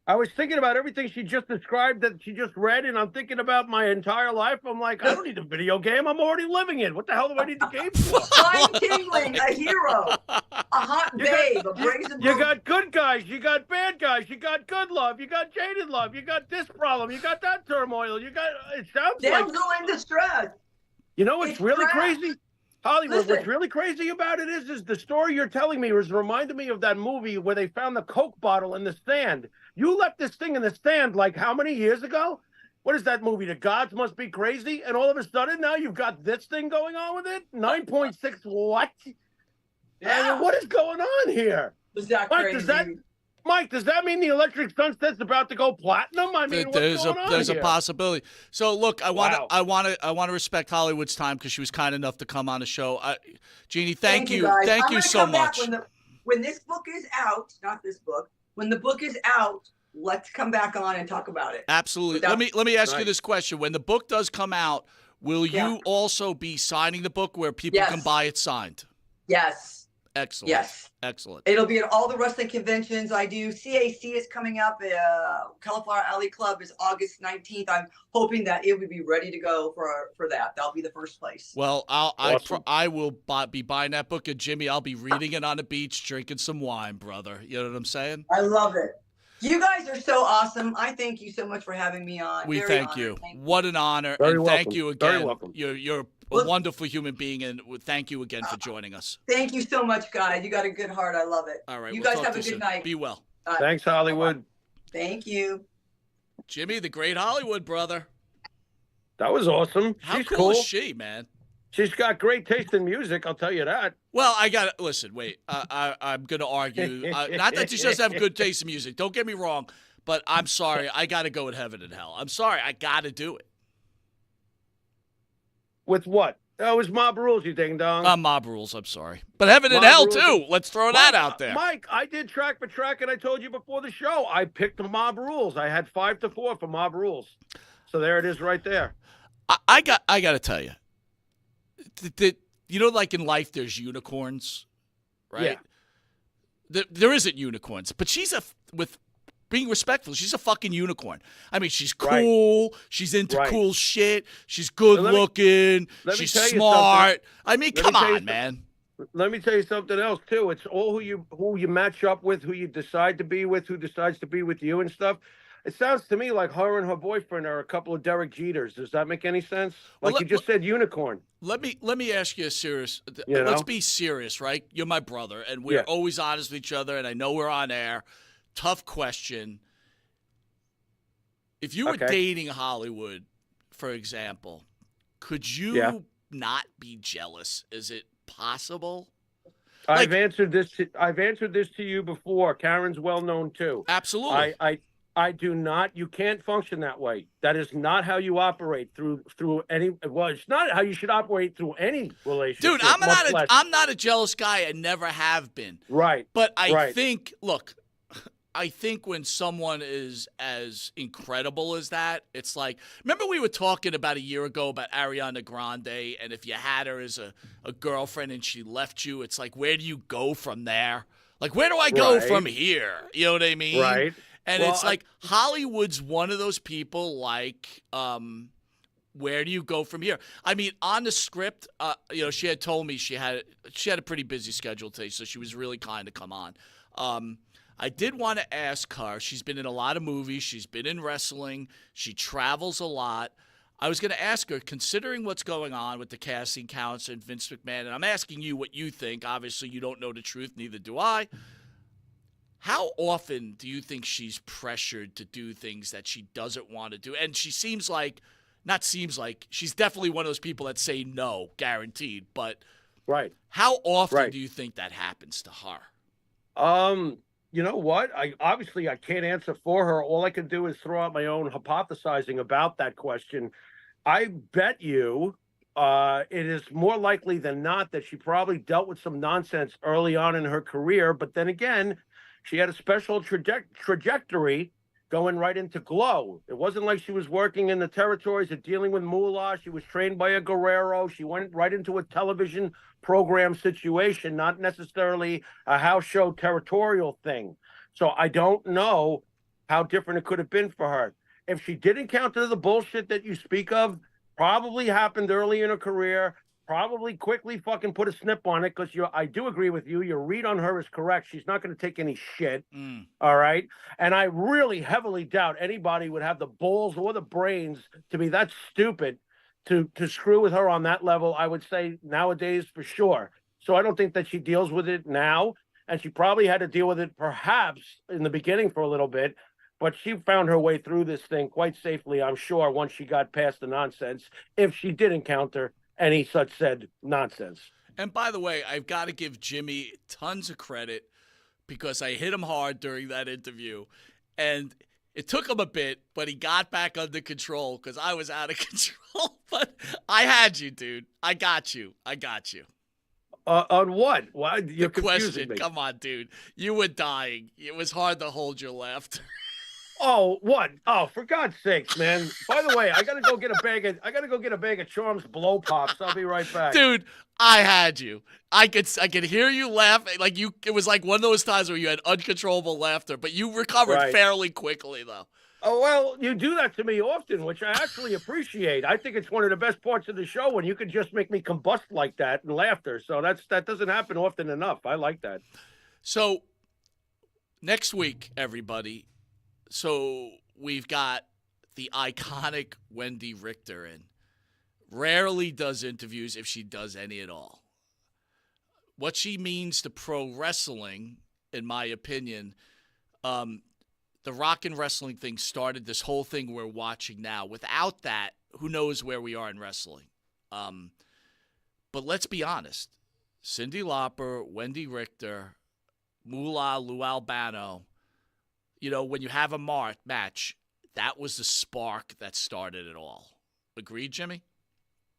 I was thinking about everything she just described that she just read, and I'm thinking about my entire life. I'm like, I don't need a video game. I'm already living it. What the hell do I need the game for? Fine tingling, a hero, a hot babe, a brazen. You got good guys. You got bad guys. You got good love. You got jaded love. You got this problem. You got that turmoil. You got. It sounds damsel in distress. You know what's really trash. crazy? Hollywood, Listen. what's really crazy about it is the story you're telling me was reminded me of that movie where they found the Coke bottle in the sand. You left this thing in the sand like how many years ago? What is that movie? The Gods Must Be Crazy? And all of a sudden now you've got this thing going on with it? 9.6 what? Yeah. I mean, what is going on here? Was that Mike, crazy? Mike, does that mean the Electric Sunset's about to go platinum? I mean, what's going on there's here? a possibility. So look, I want to respect Hollywood's time because she was kind enough to come on the show. Jeannie, thank you so much. When this book is out, not this book. When the book is out, let's come back on and talk about it. Absolutely. Let me ask you this question: when the book does come out, will you also be signing the book where people can buy it signed? Yes. Excellent. Yes. Excellent. It'll be at all the wrestling conventions I do. CAC is coming up. Cauliflower Alley Club is August 19th. I'm hoping that it would be ready to go for that. That'll be the first place. Well, I will be buying that book, and Jimmy, I'll be reading it on the beach, drinking some wine, brother. You know what I'm saying? I love it. You guys are so awesome. I thank you so much for having me on. We thank you. Thank you. What an honor. Very and welcome. Thank you again. Very welcome. You're a wonderful human being, and thank you again for joining us. Thank you so much, guys. You got a good heart. I love it. All right. You we'll guys talk have to a you good soon. night. Be well. Thanks, Hollywood. Thank you. Jimmy, the great Hollywood brother. That was awesome. How She's cool cool. is she, man? She's got great taste in music, I'll tell you that. Well, I got to listen. Wait, I'm going to argue. Not that she doesn't have good taste in music. Don't get me wrong, But I'm sorry, I got to go with Heaven and Hell. I'm sorry, I got to do it. With what? Oh, it was Mob Rules, you ding dong. Mob Rules, I'm sorry. But Heaven and Mob Hell, Rules. too. Let's throw that out there. Mike, I did track for track, and I told you before the show, I picked the Mob Rules. I had 5-4 for Mob Rules. So there it is right there. I got to tell you, you know, like in life, there's unicorns, right? Yeah. There isn't unicorns, but with being respectful, she's a fucking unicorn. I mean, she's cool. Right. She's into cool shit. She's good looking. She's smart. I mean, come on, man. Let me tell you something else too. It's all who you match up with, who you decide to be with, who decides to be with you and stuff. It sounds to me like her and her boyfriend are a couple of Derek Jeters. Does that make any sense? Like you just said, unicorn. Let me ask you a serious. Let's be serious, right? You're my brother, and we're always honest with each other. And I know we're on air. Tough question. If you were dating Hollywood, for example, could you not be jealous? Is it possible? I've answered this to you before. Karen's well known too. Absolutely. I do not. You can't function that way. That is not how you operate through any. Well, it's not how you should operate through any relationship. Dude, I'm not a jealous guy. I never have been. Right. But I think, look, I think when someone is as incredible as that, it's like, remember we were talking about a year ago about Ariana Grande, and if you had her as a girlfriend and she left you, it's like, where do you go from there? Like, where do I go from here? You know what I mean? Right. And it's like Hollywood's one of those people, like, where do you go from here? I mean, on the script, she had told me she had a pretty busy schedule today, so she was really kind to come on. I did want to ask her. She's been in a lot of movies. She's been in wrestling. She travels a lot. I was going to ask her, considering what's going on with the casting counts and Vince McMahon, and I'm asking you what you think. Obviously, you don't know the truth, neither do I. How often do you think she's pressured to do things that she doesn't want to do? And she she's definitely one of those people that say no, guaranteed. But how often do you think that happens to her? You know what? I can't answer for her. All I can do is throw out my own hypothesizing about that question. I bet you it is more likely than not that she probably dealt with some nonsense early on in her career. But then again, she had a special trajectory going right into Glow. It wasn't like she was working in the territories of dealing with Moolah. She was trained by a Guerrero. She went right into a television program situation, not necessarily a house show territorial thing. So I don't know how different it could have been for her. If she did encounter the bullshit that you speak of, probably happened early in her career, probably quickly fucking put a snip on it, because I do agree with you. Your read on her is correct. She's not going to take any shit. All right. And I really heavily doubt anybody would have the balls or the brains to be that stupid to screw with her on that level. I would say nowadays for sure. So I don't think that she deals with it now. And she probably had to deal with it perhaps in the beginning for a little bit. But she found her way through this thing quite safely, I'm sure, once she got past the nonsense, if she did encounter any such said nonsense. And by the way, I've got to give Jimmy tons of credit because I hit him hard during that interview. And it took him a bit, but he got back under control because I was out of control. But I had you, dude. I got you. On what? Why? You're the confusing question. me. Come on, dude. You were dying. It was hard to hold your laughter. Oh, what? Oh, for God's sakes, man. By the way, I gotta go get a bag of Charms Blow Pops. I'll be right back. Dude, I had you. I could hear you laughing. Like it was like one of those times where you had uncontrollable laughter, but you recovered fairly quickly though. Oh, well, you do that to me often, which I actually appreciate. I think it's one of the best parts of the show when you can just make me combust like that in laughter. So that doesn't happen often enough. I like that. So next week, everybody. So we've got the iconic Wendy Richter in. Rarely does interviews, if she does any at all. What she means to pro wrestling, in my opinion, the rock and wrestling thing started this whole thing we're watching now. Without that, who knows where we are in wrestling? But let's be honest. Cyndi Lauper, Wendy Richter, Moolah, Lou Albano, when you have a match, that was the spark that started it all. Agreed, Jimmy?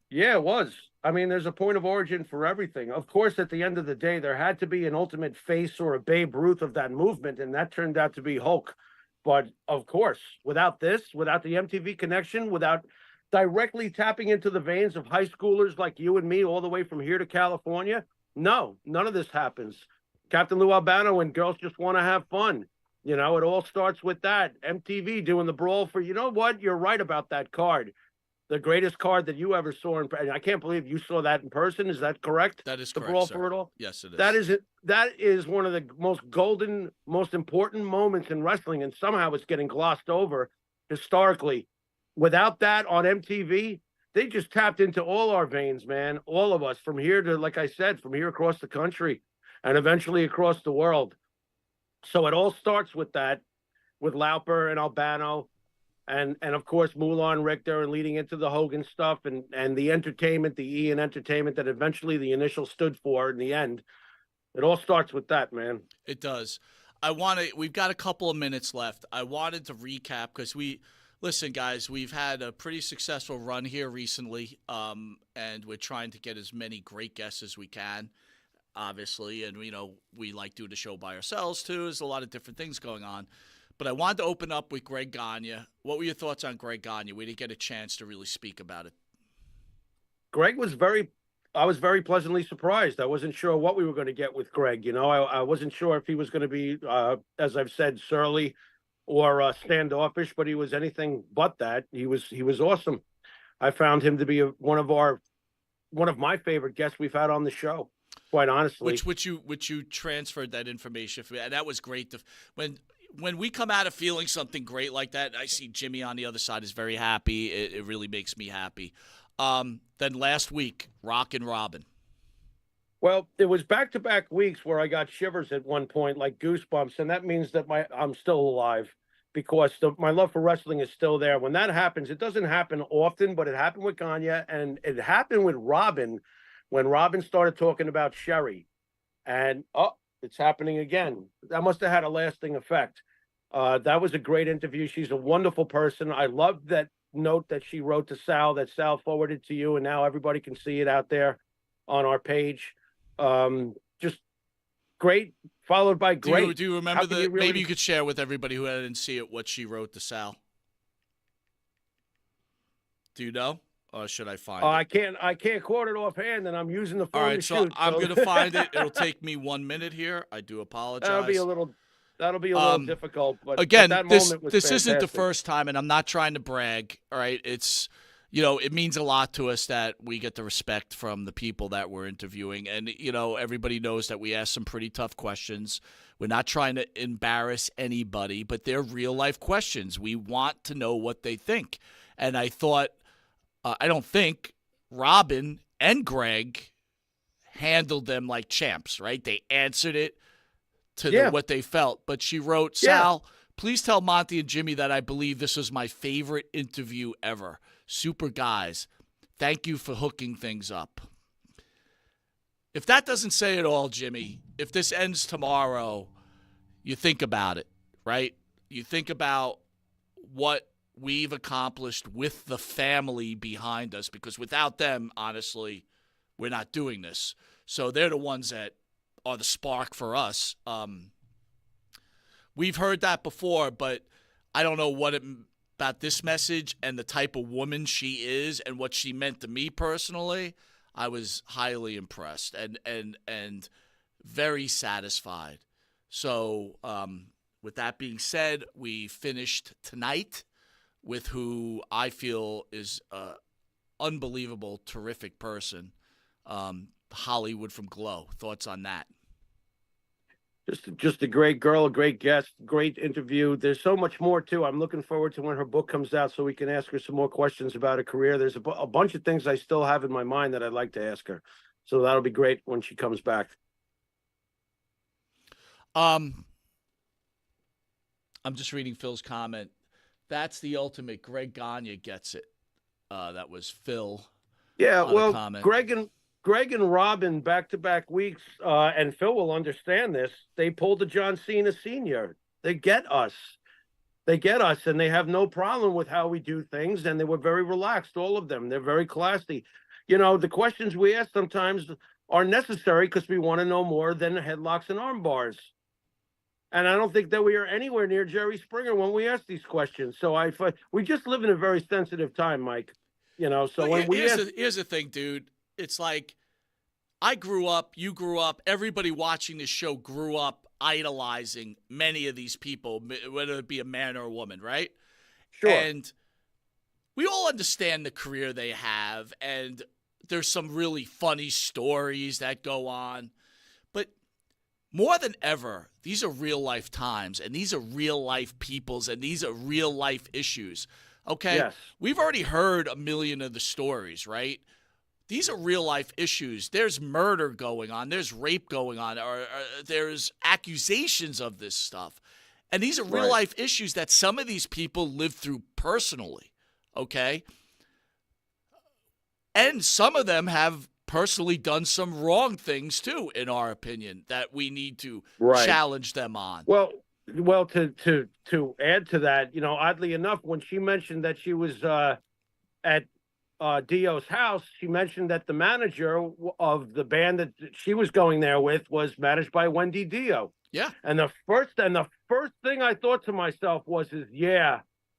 Yeah, it was. I mean, there's a point of origin for everything. Of course, at the end of the day, there had to be an ultimate face or a Babe Ruth of that movement, and that turned out to be Hulk. But of course, without this, without the MTV connection, without directly tapping into the veins of high schoolers like you and me all the way from here to California, no, none of this happens. Captain Lou Albano and Girls Just Want to Have Fun. It all starts with that. MTV doing the brawl for, you know what? You're right about that card. The greatest card that you ever saw. And I can't believe you saw that in person. Is that correct? That is the correct, brawl sir. for it all? Yes, it is. That is one of the most golden, most important moments in wrestling. And somehow it's getting glossed over historically. Without that on MTV, they just tapped into all our veins, man. All of us from here to, like I said, from here across the country and eventually across the world. So it all starts with that, with Lauper and Albano. And of course, Moolah and Richter, and leading into the Hogan stuff and the entertainment, the Ian entertainment that eventually the initial stood for in the end. It all starts with that, man. It does. We've got a couple of minutes left. I wanted to recap because listen, guys, we've had a pretty successful run here recently, and we're trying to get as many great guests as we can, obviously. And, we like doing the show by ourselves, too. There's a lot of different things going on. But I wanted to open up with Greg Gagne. What were your thoughts on Greg Gagne? We didn't get a chance to really speak about it. Greg was I was very pleasantly surprised. I wasn't sure what we were going to get with Greg. I wasn't sure if he was going to be, as I've said, surly or standoffish, but he was anything but that. He was awesome. I found him to be one of my favorite guests we've had on the show, quite honestly. Which you transferred that information for me, and that was great. When we come out of feeling something great like that, I see Jimmy on the other side is very happy. It really makes me happy. Then last week, Rock and Robin. Well, it was back-to-back weeks where I got shivers at one point, like goosebumps, and that means that I'm still alive because my love for wrestling is still there. When that happens, it doesn't happen often, but it happened with Gagne, and it happened with Robin when Robin started talking about Sherry. And, it's happening again. That must have had a lasting effect. That was a great interview. She's a wonderful person. I loved that note that she wrote to Sal, that Sal forwarded to you, and now everybody can see it out there on our page. Just great, followed by great. Do you remember maybe you could share with everybody who didn't see it what she wrote to Sal? Do you know? Or should I find it? I can't quote it offhand, and I'm using the phone. All right, to so shoot, I'm going to find it. It'll take me 1 minute here. I do apologize. That'll be a little difficult. But again, that this moment was isn't the fantastic. first time, and I'm not trying to brag. All right, it's it means a lot to us that we get the respect from the people that we're interviewing, and everybody knows that we ask some pretty tough questions. We're not trying to embarrass anybody, but they're real life questions. We want to know what they think, and I thought. I don't think Robin and Greg handled them like champs, right? They answered it to what they felt. But she wrote, Sal, please tell Monty and Jimmy that I believe this was my favorite interview ever. Super guys. Thank you for hooking things up. If that doesn't say it all, Jimmy, if this ends tomorrow, you think about it, right? You think about what we've accomplished with the family behind us, because without them, honestly, we're not doing this. So they're the ones that are the spark for us. We've heard that before, but I don't know about this message and the type of woman she is and what she meant to me personally. I was highly impressed and very satisfied. So with that being said, we finished tonight with who I feel is an unbelievable, terrific person, Hollywood from Glow. Thoughts on that? Just a great girl, a great guest, great interview. There's so much more, too. I'm looking forward to when her book comes out so we can ask her some more questions about her career. There's a bunch of things I still have in my mind that I'd like to ask her. So that'll be great when she comes back. I'm just reading Phil's comment. That's the ultimate. Greg Gagne gets it. That was Phil. Yeah, well, Greg and Robin back-to-back weeks, and Phil will understand this, they pulled the John Cena Sr. They get us. They get us, and they have no problem with how we do things, and they were very relaxed, all of them. They're very classy. You know, the questions we ask sometimes are necessary because we want to know more than headlocks and arm bars. And I don't think that we are anywhere near Jerry Springer when we ask these questions. So we just live in a very sensitive time, Mike. You know, so when we ask... Here's the thing, dude. It's like I grew up, you grew up, everybody watching this show grew up idolizing many of these people, whether it be a man or a woman, right? Sure. And we all understand the career they have, and there's some really funny stories that go on. But more than ever, these are real life times, and these are real life peoples, and these are real life issues. Okay? Yes. We've already heard a million of the stories, right? These are real life issues. There's murder going on. There's rape going on. Or there's accusations of this stuff. And these are real life issues that some of these people live through personally. Okay? And some of them have personally done some wrong things too, in our opinion, that we need to challenge them on. Well, to add to that, you know, oddly enough, when she mentioned that she was at Dio's house, she mentioned that the manager of the band that she was going there with was managed by Wendy Dio. Yeah. And the first thing I thought to myself was,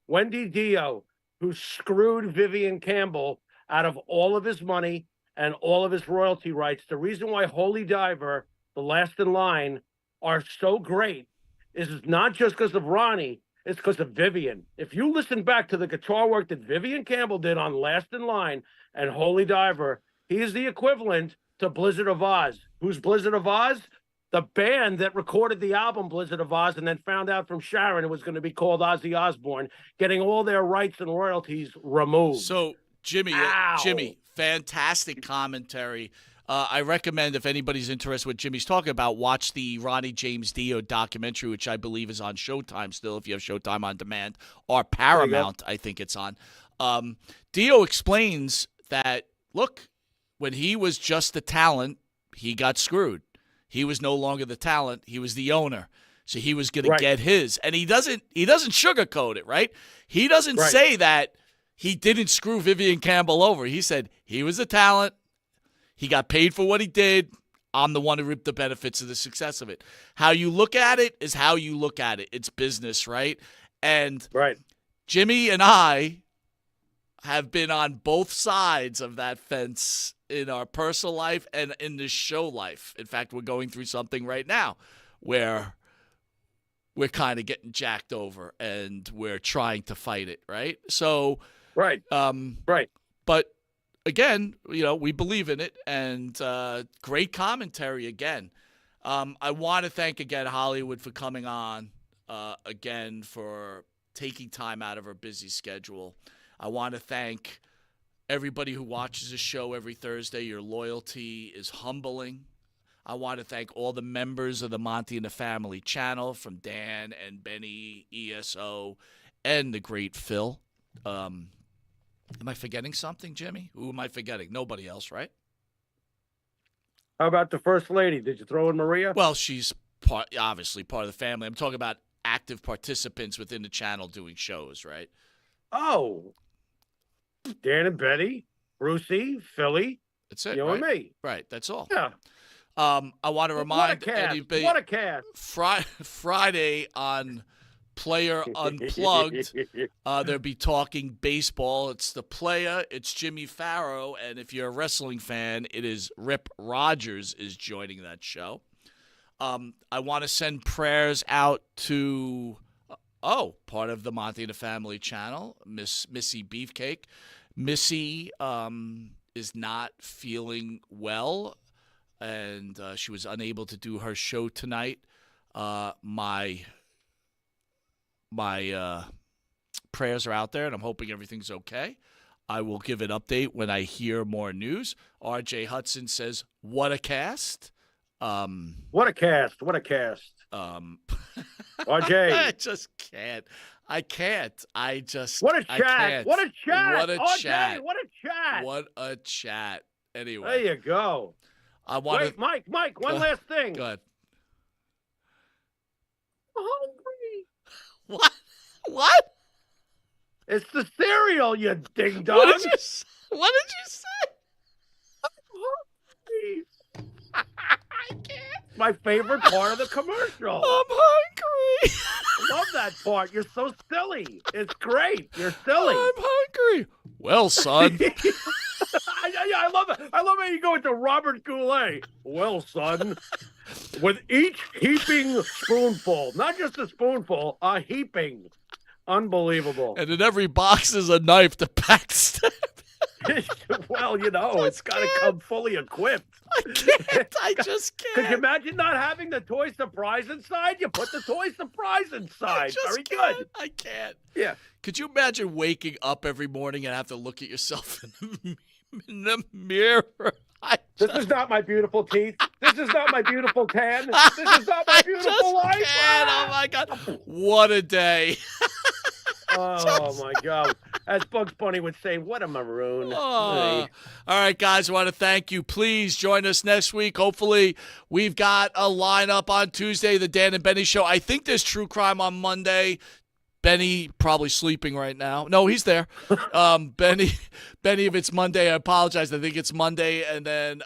Wendy Dio, who screwed Vivian Campbell out of all of his money and all of his royalty rights. The reason why Holy Diver, The Last in Line, are so great is not just because of Ronnie, it's because of Vivian. If you listen back to the guitar work that Vivian Campbell did on Last in Line and Holy Diver, he is the equivalent to Blizzard of Oz. Who's Blizzard of Oz? The band that recorded the album Blizzard of Oz and then found out from Sharon it was going to be called Ozzy Osbourne, getting all their rights and royalties removed. So, Jimmy, fantastic commentary. I recommend, if anybody's interested in what Jimmy's talking about, watch the Ronnie James Dio documentary, which I believe is on Showtime still, if you have Showtime on demand, or Paramount, I think it's on. Dio explains that, look, when he was just the talent, he got screwed. He was no longer the talent. He was the owner. So he was going to get his. And he doesn't sugarcoat it, right? He doesn't say that he didn't screw Vivian Campbell over. He said he was the talent. He got paid for what he did. I'm the one who reaped the benefits of the success of it. How you look at it is how you look at it. It's business, right? And Jimmy and I have been on both sides of that fence in our personal life and in this show life. In fact, we're going through something right now where we're kind of getting jacked over and we're trying to fight it, right? So, but again, you know, we believe in it, and great commentary again. I want to thank again Hollywood for coming on again, for taking time out of her busy schedule. I want to thank everybody who watches the show every Thursday. Your loyalty is humbling. I want to thank all the members of the Monte and the Family channel, from Dan and Benny, ESO, and the great Phil. Am I forgetting something, Jimmy? Who am I forgetting? Nobody else, right? How about the First Lady? Did you throw in Maria? Well, she's obviously part of the family. I'm talking about active participants within the channel doing shows, right? Oh, Dan and Betty, Brucey, Philly. That's it, you and me. Right, that's all. Yeah. I want to remind anybody. What a cast. Friday on Player Unplugged, they'll be talking baseball. It's the Player, it's Jimmy Pharaoh, and if you're a wrestling fan, it is Rip Rogers is joining that show. I want to send prayers out to, part of the Monte and the Family channel, Missy Beefcake. Missy is not feeling well, and she was unable to do her show tonight. My prayers are out there, and I'm hoping everything's okay. I will give an update when I hear more news. RJ Hudson says, what a cast. What a cast. What a cast. RJ. I just can't. I can't. What a chat. What a chat. What a RJ, chat. What a chat. What a chat. Anyway. There you go. Wait, Mike, one last thing. Go ahead. Hungry. What? What? It's the cereal, you ding dong. What did you say? I can't. My favorite part of the commercial. I'm hungry. I love that part. You're so silly. It's great. You're silly. I'm hungry. Well, son. I love it. I love how you go into Robert Goulet. Well, son, with each heaping spoonful, not just a spoonful, a heaping. Unbelievable. And in every box is a knife to backstab. Well, it's got to come fully equipped. I can't. I just can't. Could you imagine not having the toy surprise inside? You put the toy surprise inside. Very good. I can't. Yeah. Could you imagine waking up every morning and have to look at yourself in the mirror? This is not my beautiful teeth. This is not my beautiful tan. This is not my beautiful life. Oh, my God. What a day. Oh, my God. As Bugs Bunny would say, what a maroon. All right, guys, I want to thank you. Please join us next week. Hopefully, we've got a lineup on Tuesday, the Dan and Benny Show. I think there's True Crime on Monday. Benny probably sleeping right now. No, he's there. Benny, if it's Monday, I apologize. I think it's Monday. And then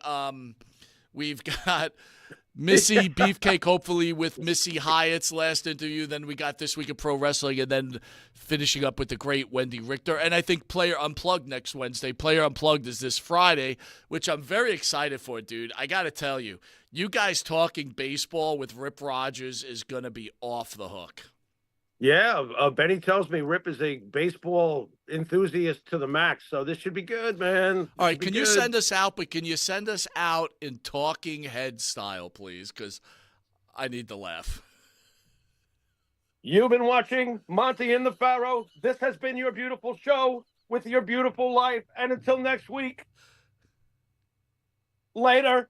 we've got Missy Beefcake, hopefully, with Missy Hyatt's last interview. Then we got This Week of Pro Wrestling, and then finishing up with the great Wendy Richter. And I think Player Unplugged next Wednesday. Player Unplugged is this Friday, which I'm very excited for, dude. I got to tell you, you guys talking baseball with Rip Rogers is going to be off the hook. Yeah, Benny tells me Rip is a baseball enthusiast to the max, so this should be good, man. All right, can you send us out, but can you send us out in talking head style, please? Because I need to laugh. You've been watching Monte and the Pharaoh. This has been your beautiful show with your beautiful life. And until next week, later.